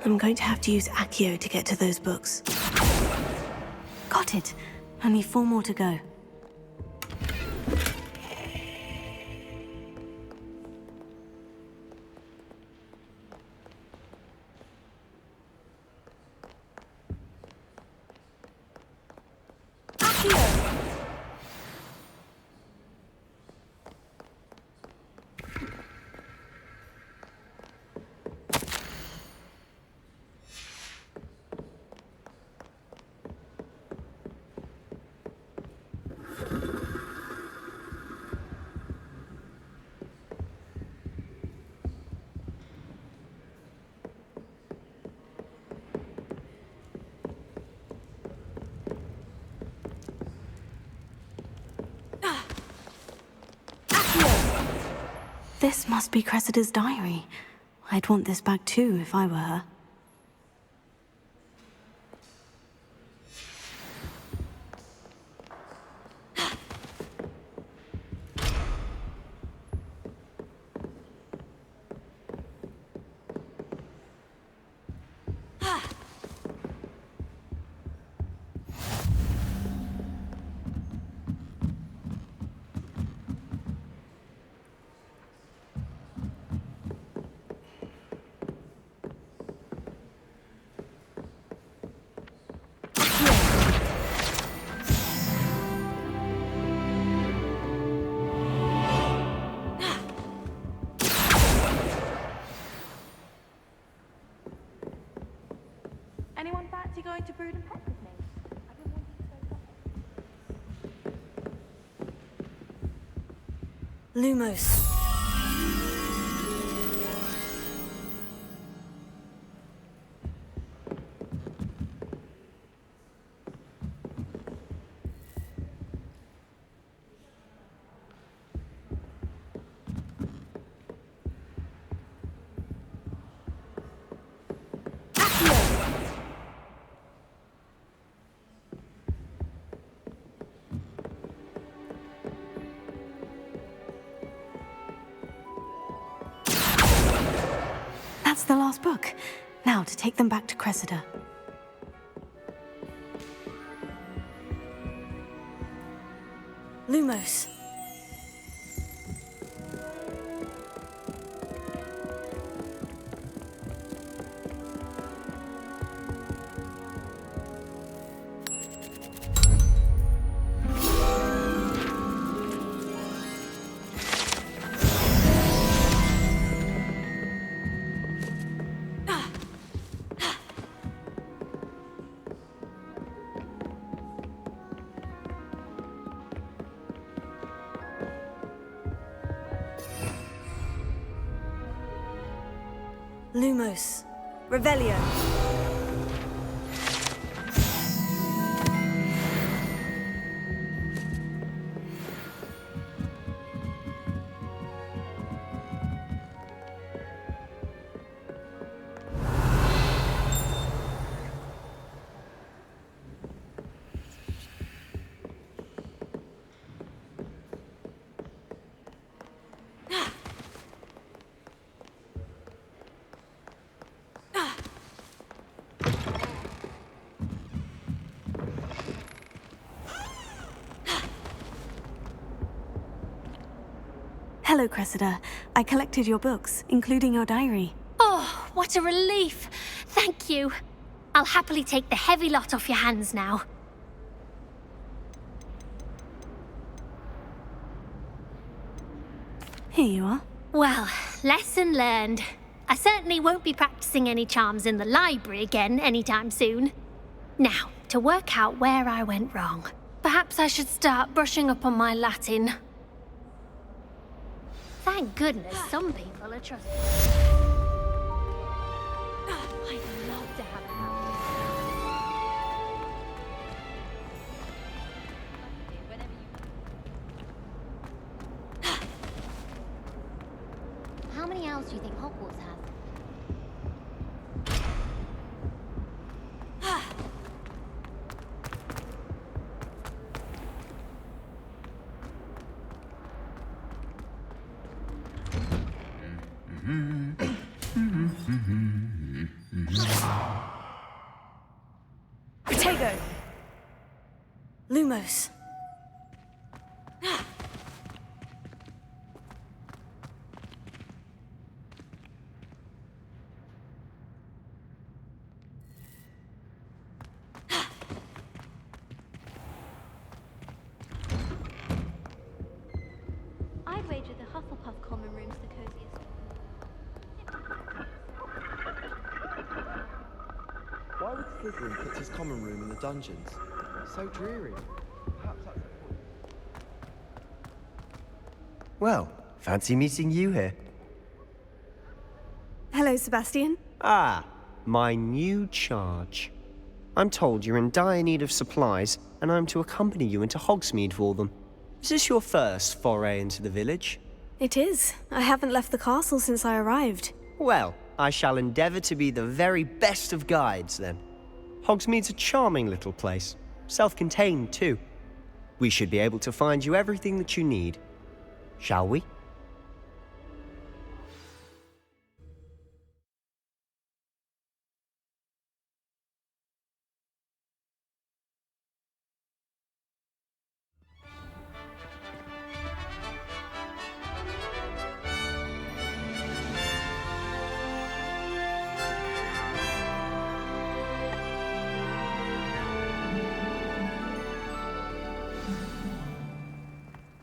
I'm going to have to use Accio to get to those books. Got it. Only 4 more to go. This must be Cressida's diary. I'd want this back too if I were her. Anyone fancy going to Brood and Pet with me? Lumos. That's the last book. Now to take them back to Cressida. Lumos. Lumos. Revelio. Hello, Cressida. I collected your books, including your diary. Oh, what a relief. Thank you. I'll happily take the heavy lot off your hands now. Here you are. Well, lesson learned. I certainly won't be practicing any charms in the library again anytime soon. Now, to work out where I went wrong. Perhaps I should start brushing up on my Latin. Thank goodness some people are trusting. I'd love to have a house. How many owls do you think Hogwarts has? Protego! Lumos. I'd wager the Hufflepuff common room's the coziest. Why would Slytherin put his common room in the dungeons? So dreary. Perhaps that's the point. Well, fancy meeting you here. Hello, Sebastian. Ah, my new charge. I'm told you're in dire need of supplies, and I'm to accompany you into Hogsmeade for them. Is this your first foray into the village? It is. I haven't left the castle since I arrived. Well, I shall endeavour to be the very best of guides, then. Hogsmeade's a charming little place. Self-contained, too. We should be able to find you everything that you need. Shall we?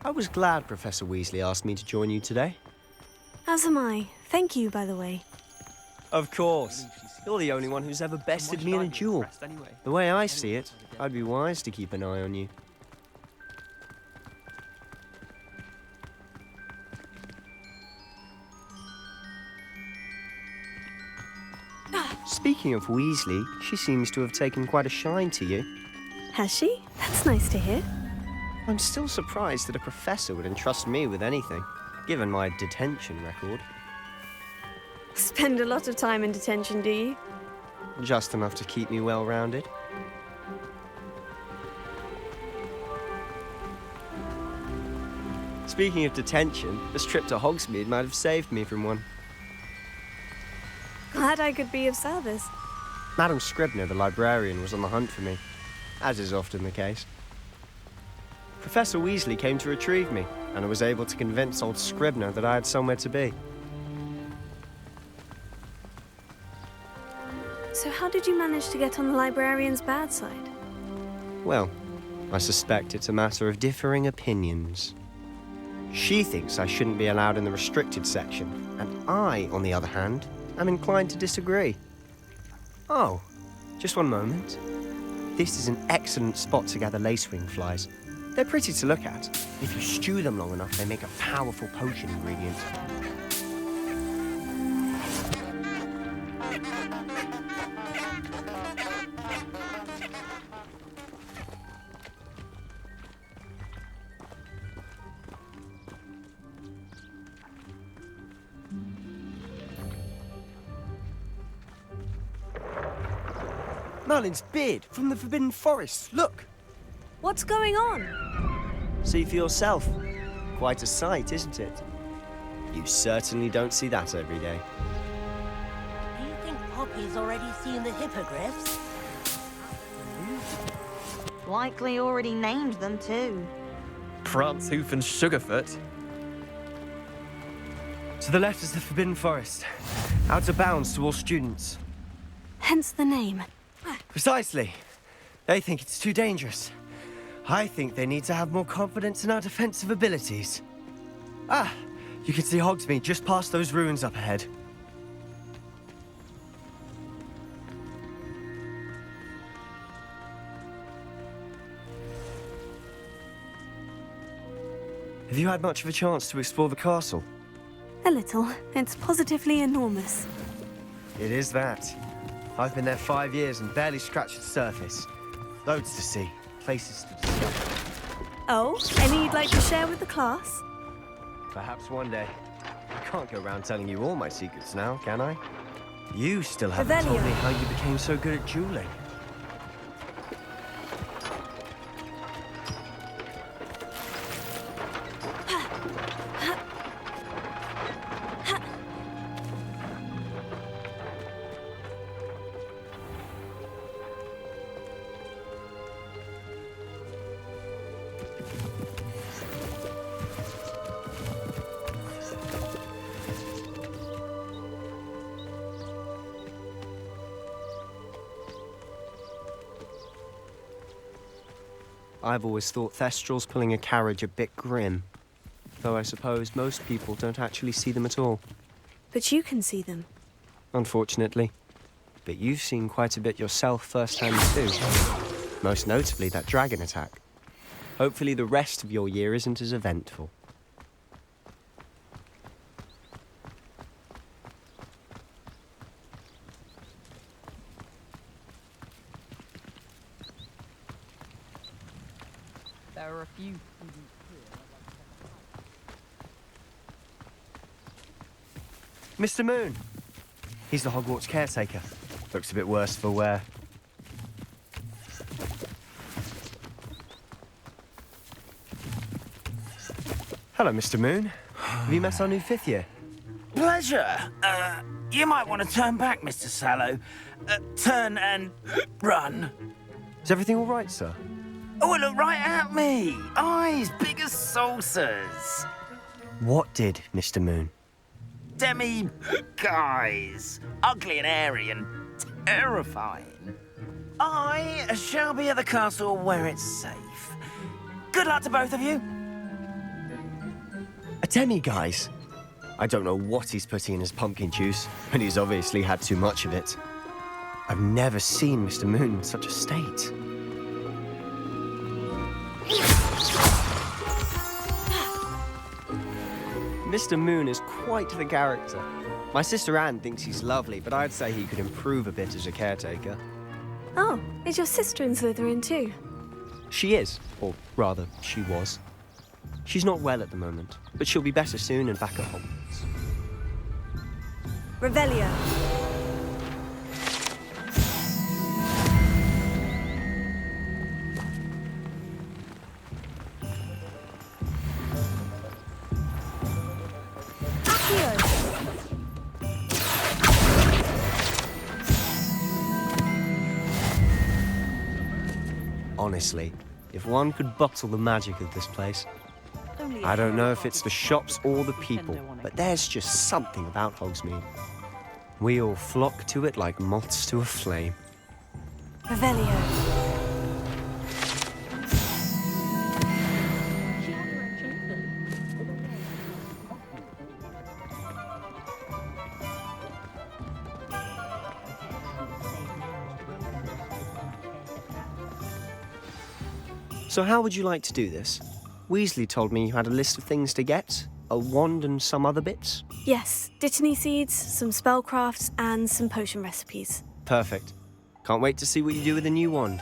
I was glad Professor Weasley asked me to join you today. As am I. Thank you, by the way. Of course. You're the only one who's ever bested me in a duel. The way I see it, I'd be wise to keep an eye on you. Speaking of Weasley, she seems to have taken quite a shine to you. Has she? That's nice to hear. I'm still surprised that a professor would entrust me with anything, given my detention record. Spend a lot of time in detention, do you? Just enough to keep me well-rounded. Speaking of detention, this trip to Hogsmeade might have saved me from one. Glad I could be of service. Madam Scribner, the librarian, was on the hunt for me, as is often the case. Professor Weasley came to retrieve me, and I was able to convince old Scribner that I had somewhere to be. So how did you manage to get on the librarian's bad side? Well, I suspect it's a matter of differing opinions. She thinks I shouldn't be allowed in the restricted section, and I, on the other hand, am inclined to disagree. Oh, just one moment. This is an excellent spot to gather lacewing flies. They're pretty to look at. If you stew them long enough, they make a powerful potion ingredient. Merlin's beard from the Forbidden Forest. Look! What's going on? See for yourself. Quite a sight, isn't it? You certainly don't see that every day. Do you think Poppy's already seen the hippogriffs? Likely already named them too. Prance, Hoof, and Sugarfoot. To the left is the Forbidden Forest. Out of bounds to all students. Hence the name. Precisely. They think it's too dangerous. I think they need to have more confidence in our defensive abilities. Ah, you can see Hogsmeade just past those ruins up ahead. Have you had much of a chance to explore the castle? A little. It's positively enormous. It is that. I've been there 5 years and barely scratched the surface. Loads to see, places to discover. Oh, any you'd like to share with the class? Perhaps one day. I can't go around telling you all my secrets now, can I? You still haven't told me how you became so good at dueling. I've always thought Thestrals pulling a carriage a bit grim. Though I suppose most people don't actually see them at all. But you can see them. Unfortunately. But you've seen quite a bit yourself firsthand too. Most notably that dragon attack. Hopefully the rest of your year isn't as eventful. There are a few Mr. Moon! He's the Hogwarts caretaker. Looks a bit worse for wear. Hello, Mr. Moon. Have you met our new 5th year? Pleasure. You might want to turn back, Mr. Sallow. Turn and run. Is everything all right, sir? Oh, look right at me. Eyes big as saucers. What did, Mr. Moon? Guys. Ugly and airy and terrifying. I shall be at the castle where it's safe. Good luck to both of you. A demi-guise? I don't know what he's putting in his pumpkin juice, but he's obviously had too much of it. I've never seen Mr. Moon in such a state. Mr. Moon is quite the character. My sister Anne thinks he's lovely, but I'd say he could improve a bit as a caretaker. Oh, is your sister in Slytherin too? She is, or rather, she was. She's not well at the moment, but she'll be better soon and back at Hogwarts. Revelio. Honestly, if one could bottle the magic of this place. I don't know if it's the shops or the people, but there's just something about Hogsmeade. We all flock to it like moths to a flame. Revelio. So how would you like to do this? Weasley told me you had a list of things to get, a wand and some other bits. Yes, Dittany seeds, some spellcrafts, and some potion recipes. Perfect. Can't wait to see what you do with the new wand.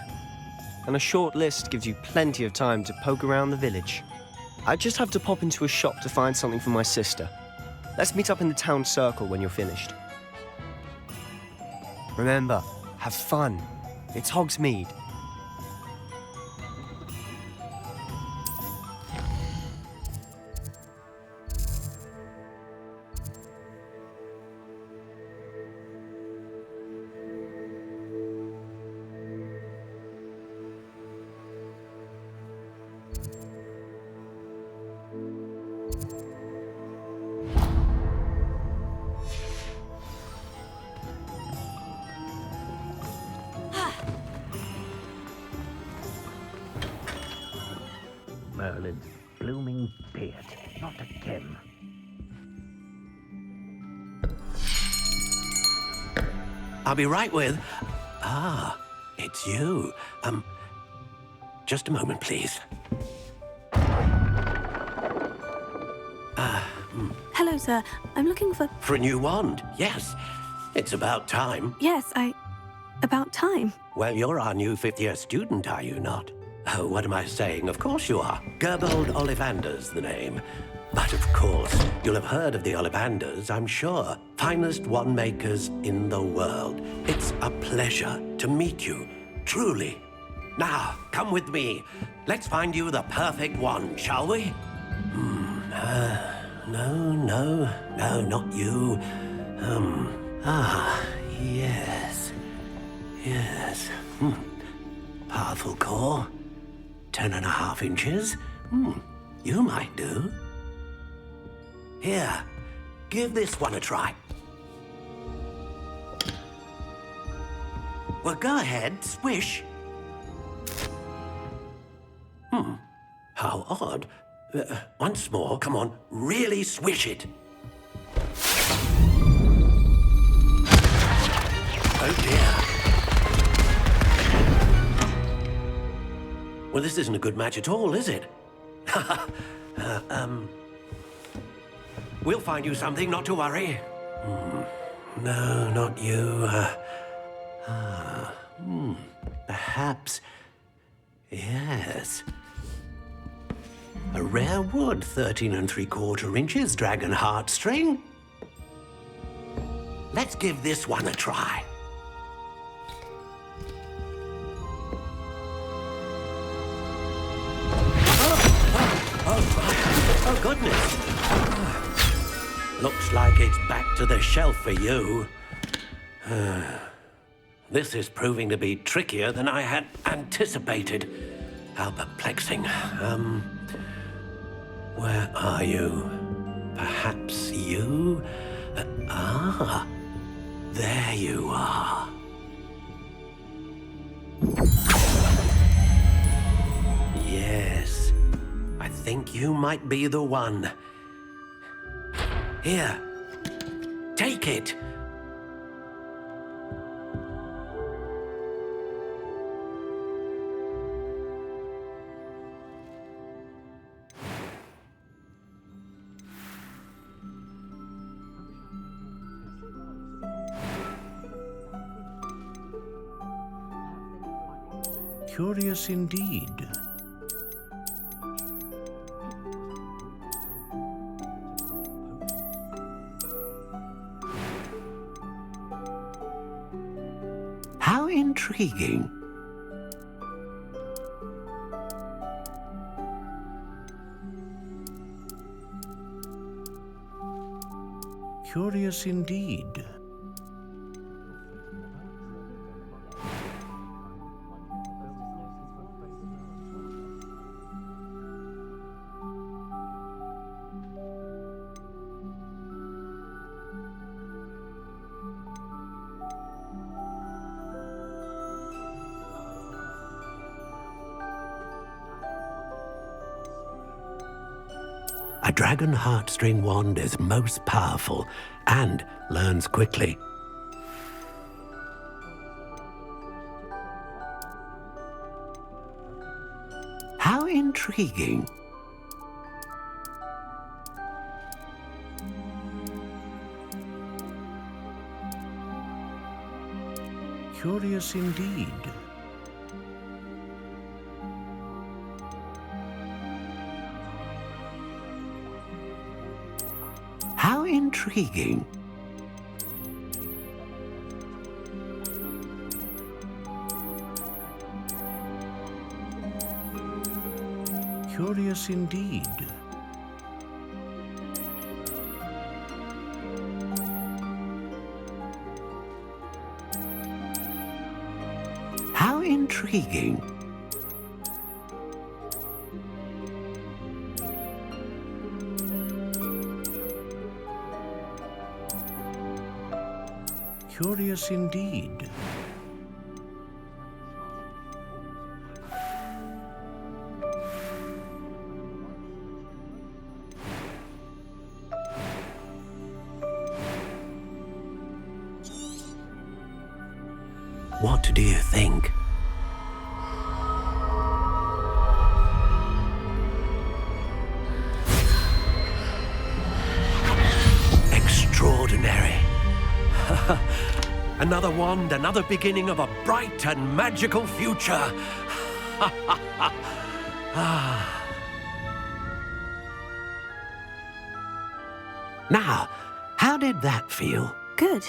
And a short list gives you plenty of time to poke around the village. I just have to pop into a shop to find something for my sister. Let's meet up in the town circle when you're finished. Remember, have fun. It's Hogsmeade. Merlin's blooming beard. Not again. I'll be right with... Ah, it's you. Just a moment, please. Hello, sir. I'm looking for... For a new wand, yes. It's about time. Yes, about time. Well, you're our new fifth-year student, are you not? Oh, what am I saying? Of course you are. Gerbold Ollivander's the name. But of course, you'll have heard of the Ollivanders, I'm sure. Finest wand makers in the world. It's a pleasure to meet you, truly. Now, come with me. Let's find you the perfect wand, shall we? No, not you. Yes. Powerful core. 10.5 inches. You might do. Here, give this one a try. Well, go ahead, swish. How odd. Once more, come on, really swish it. Oh dear. Well, this isn't a good match at all, is it? We'll find you something, not to worry. No, not you. Perhaps... Yes. A rare wood, 13 3/4 inches, dragon heartstring. Let's give this one a try. Oh, goodness. Looks like it's back to the shelf for you. This is proving to be trickier than I had anticipated. How perplexing. Where are you? Perhaps you? There you are. Yes, I think you might be the one. Here, take it. Curious indeed. How intriguing. Curious indeed. A dragon heartstring wand is most powerful and learns quickly. How intriguing. Curious indeed. How intriguing. Curious indeed. How intriguing. Curious indeed. What do you think? Extraordinary. Another wand, another beginning of a bright and magical future. Now, how did that feel? Good.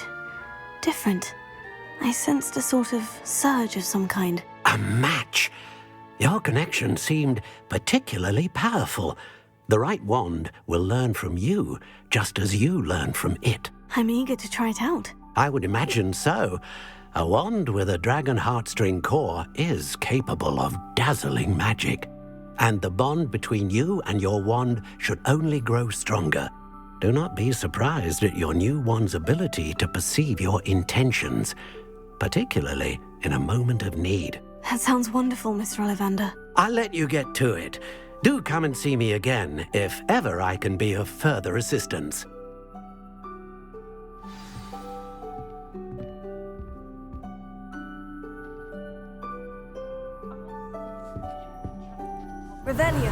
Different. I sensed a sort of surge of some kind. A match. Your connection seemed particularly powerful. The right wand will learn from you, just as you learn from it. I'm eager to try it out. I would imagine so. A wand with a dragon heartstring core is capable of dazzling magic. And the bond between you and your wand should only grow stronger. Do not be surprised at your new wand's ability to perceive your intentions, particularly in a moment of need. That sounds wonderful, Mr. Ollivander. I'll let you get to it. Do come and see me again if ever I can be of further assistance. Revelio.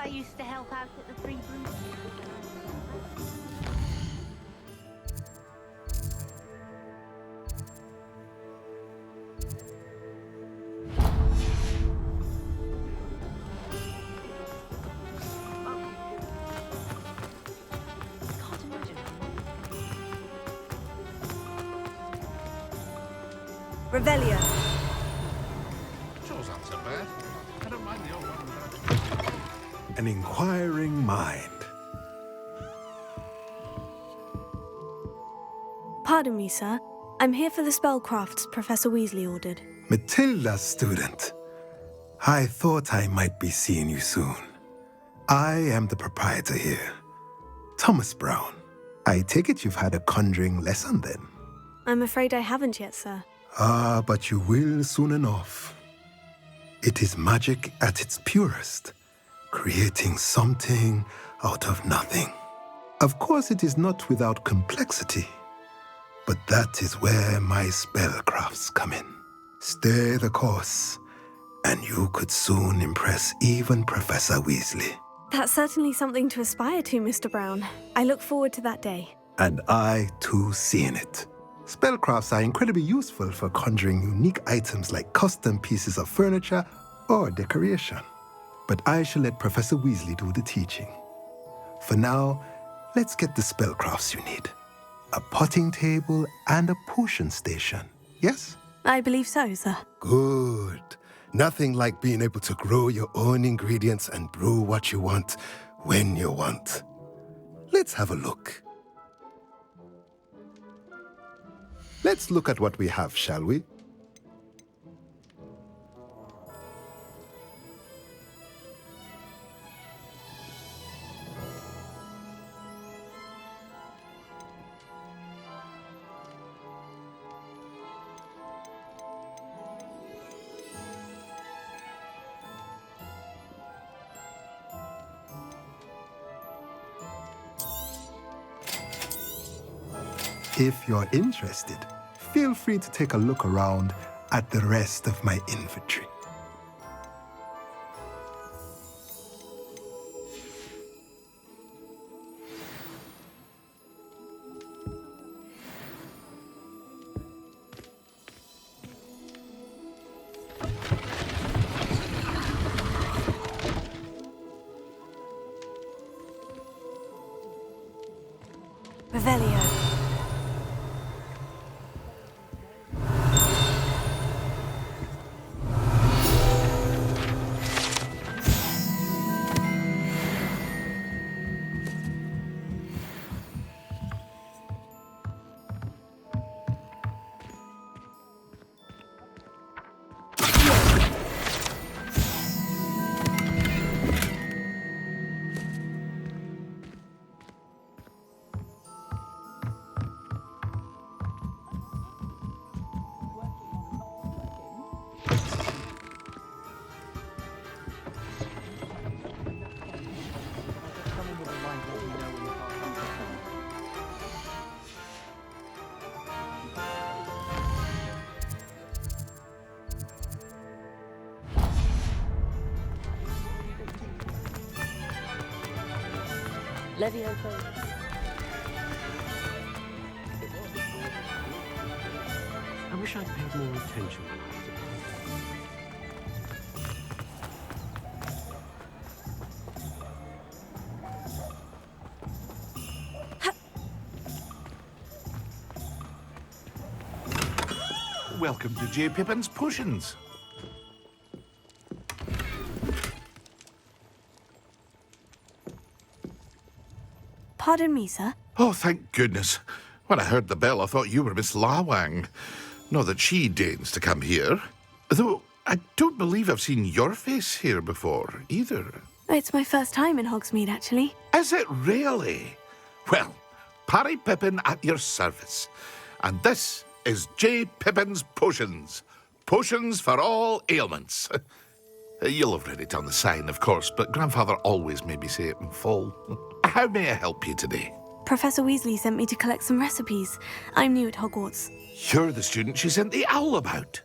I used to help out at the Three Brews. Revelio. Chore's not so bad. I don't mind the old one. An inquiring mind. Pardon me, sir. I'm here for the spellcrafts Professor Weasley ordered. Matilda's student. I thought I might be seeing you soon. I am the proprietor here, Thomas Brown. I take it you've had a conjuring lesson then? I'm afraid I haven't yet, sir. Ah, but you will soon enough. It is magic at its purest, creating something out of nothing. Of course, it is not without complexity, but that is where my spellcrafts come in. Stay the course, and you could soon impress even Professor Weasley. That's certainly something to aspire to, Mr. Brown. I look forward to that day. And I, too, seeing it. Spellcrafts are incredibly useful for conjuring unique items like custom pieces of furniture or decoration. But I shall let Professor Weasley do the teaching. For now, let's get the spellcrafts you need. A potting table and a potion station, yes? I believe so, sir. Good. Nothing like being able to grow your own ingredients and brew what you want when you want. Let's have a look. Let's look at what we have, shall we? If you're interested, feel free to take a look around at the rest of my inventory. Revelio. Leviosa. I wish I'd paid more attention. Welcome to J. Pippin's Potions. Pardon me, sir. Oh, thank goodness. When I heard the bell, I thought you were Miss Lawang. Not that she deigns to come here. Though I don't believe I've seen your face here before, either. It's my first time in Hogsmeade, actually. Is it really? Well, Parry Pippin at your service. And this is J. Pippin's Potions. Potions for all ailments. You'll have read it on the sign, of course, but Grandfather always made me say it in full. How may I help you today? Professor Weasley sent me to collect some recipes. I'm new at Hogwarts. You're the student she sent the owl about.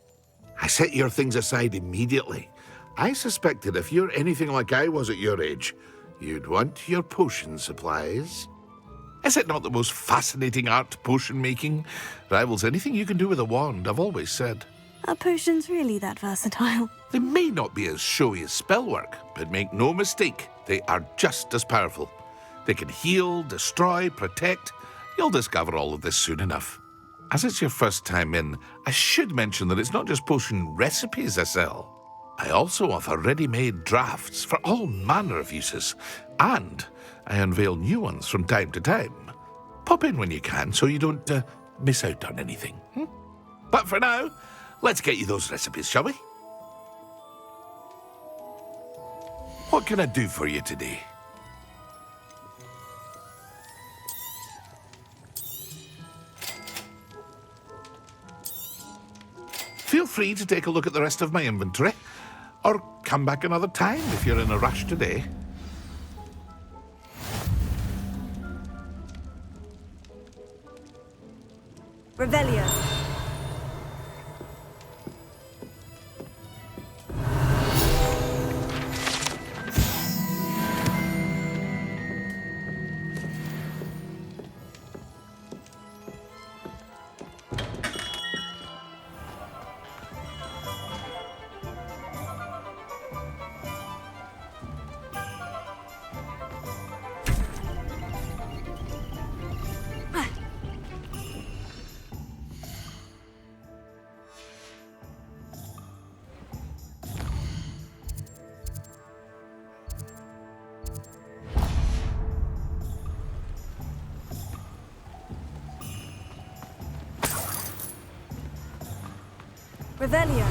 I set your things aside immediately. I suspected if you're anything like I was at your age, you'd want your potion supplies. Is it not the most fascinating art, potion making? Rivals anything you can do with a wand, I've always said. Are potions really that versatile? They may not be as showy as spellwork, but make no mistake, they are just as powerful. They can heal, destroy, protect. You'll discover all of this soon enough. As it's your first time in, I should mention that it's not just potion recipes I sell. I also offer ready-made drafts for all manner of uses, and I unveil new ones from time to time. Pop in when you can so you don't miss out on anything. But for now, let's get you those recipes, shall we? What can I do for you today? Feel free to take a look at the rest of my inventory, or come back another time if you're in a rush today. Revelio. Revelio.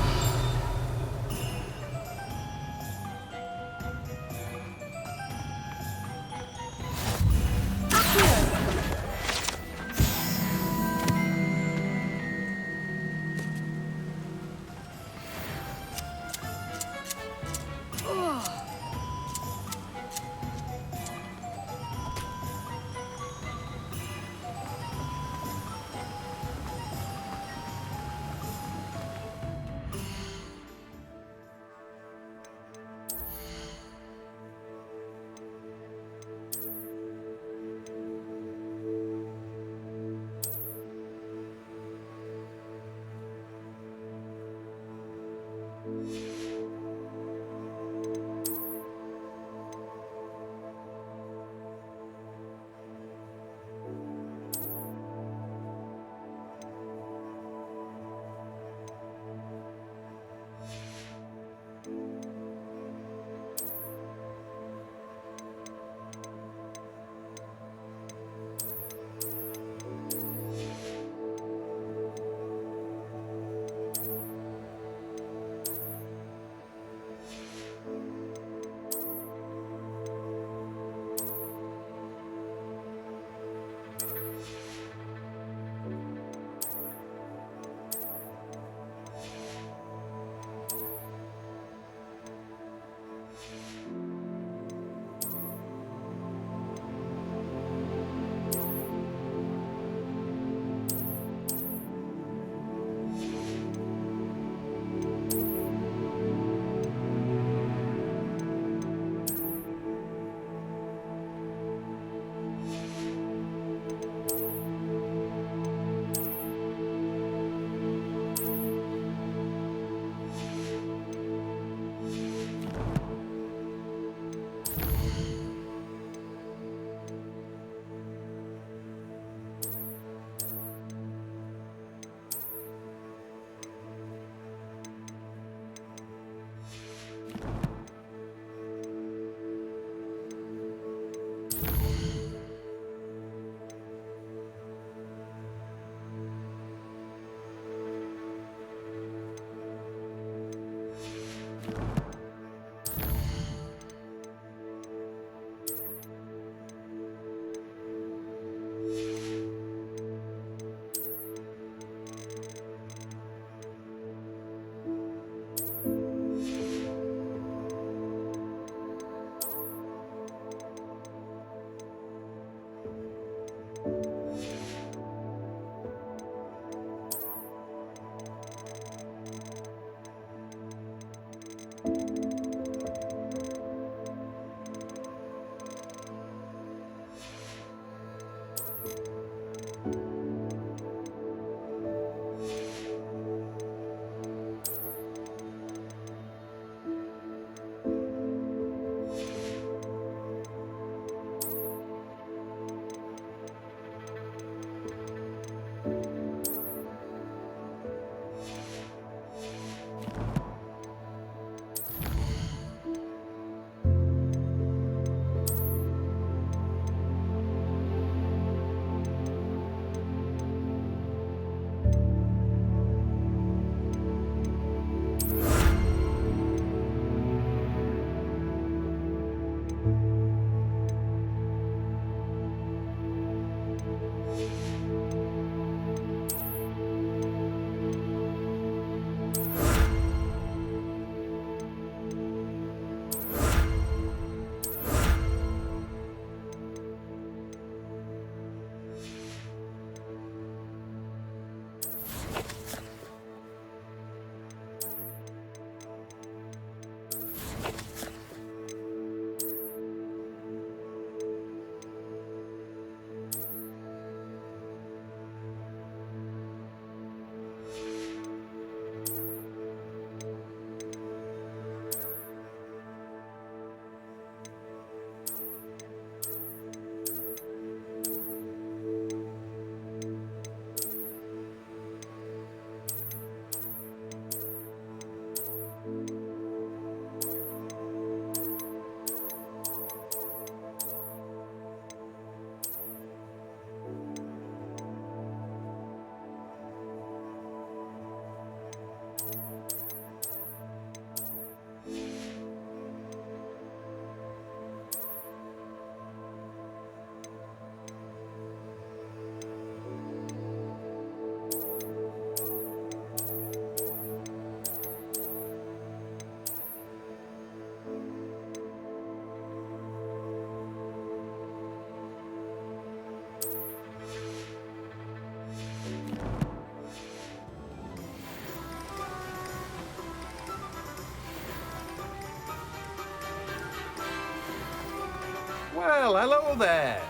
Well, hello there.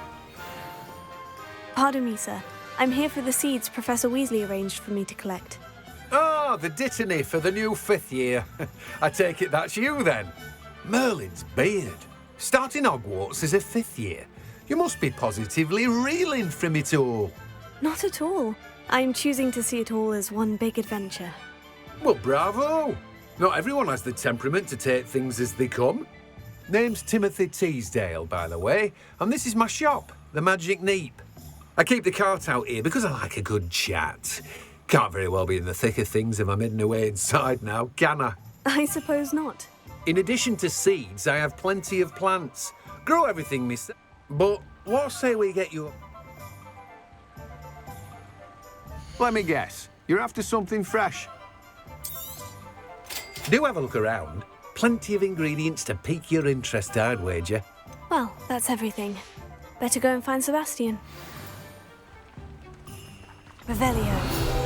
Pardon me, sir. I'm here for the seeds Professor Weasley arranged for me to collect. Oh, the dittany for the new 5th year. I take it that's you, then. Merlin's beard. Starting Hogwarts as a 5th year. You must be positively reeling from it all. Not at all. I'm choosing to see it all as one big adventure. Well, bravo. Not everyone has the temperament to take things as they come. Name's Timothy Teasdale, by the way, and this is my shop, the Magic Neep. I keep the cart out here because I like a good chat. Can't very well be in the thick of things if I'm hidden away inside now, can I? I suppose not. In addition to seeds, I have plenty of plants. Grow everything, mister. But what say we get you... Let me guess. You're after something fresh. Do have a look around. Plenty of ingredients to pique your interest, I'd wager. Well, that's everything. Better go and find Sebastian. Revelio.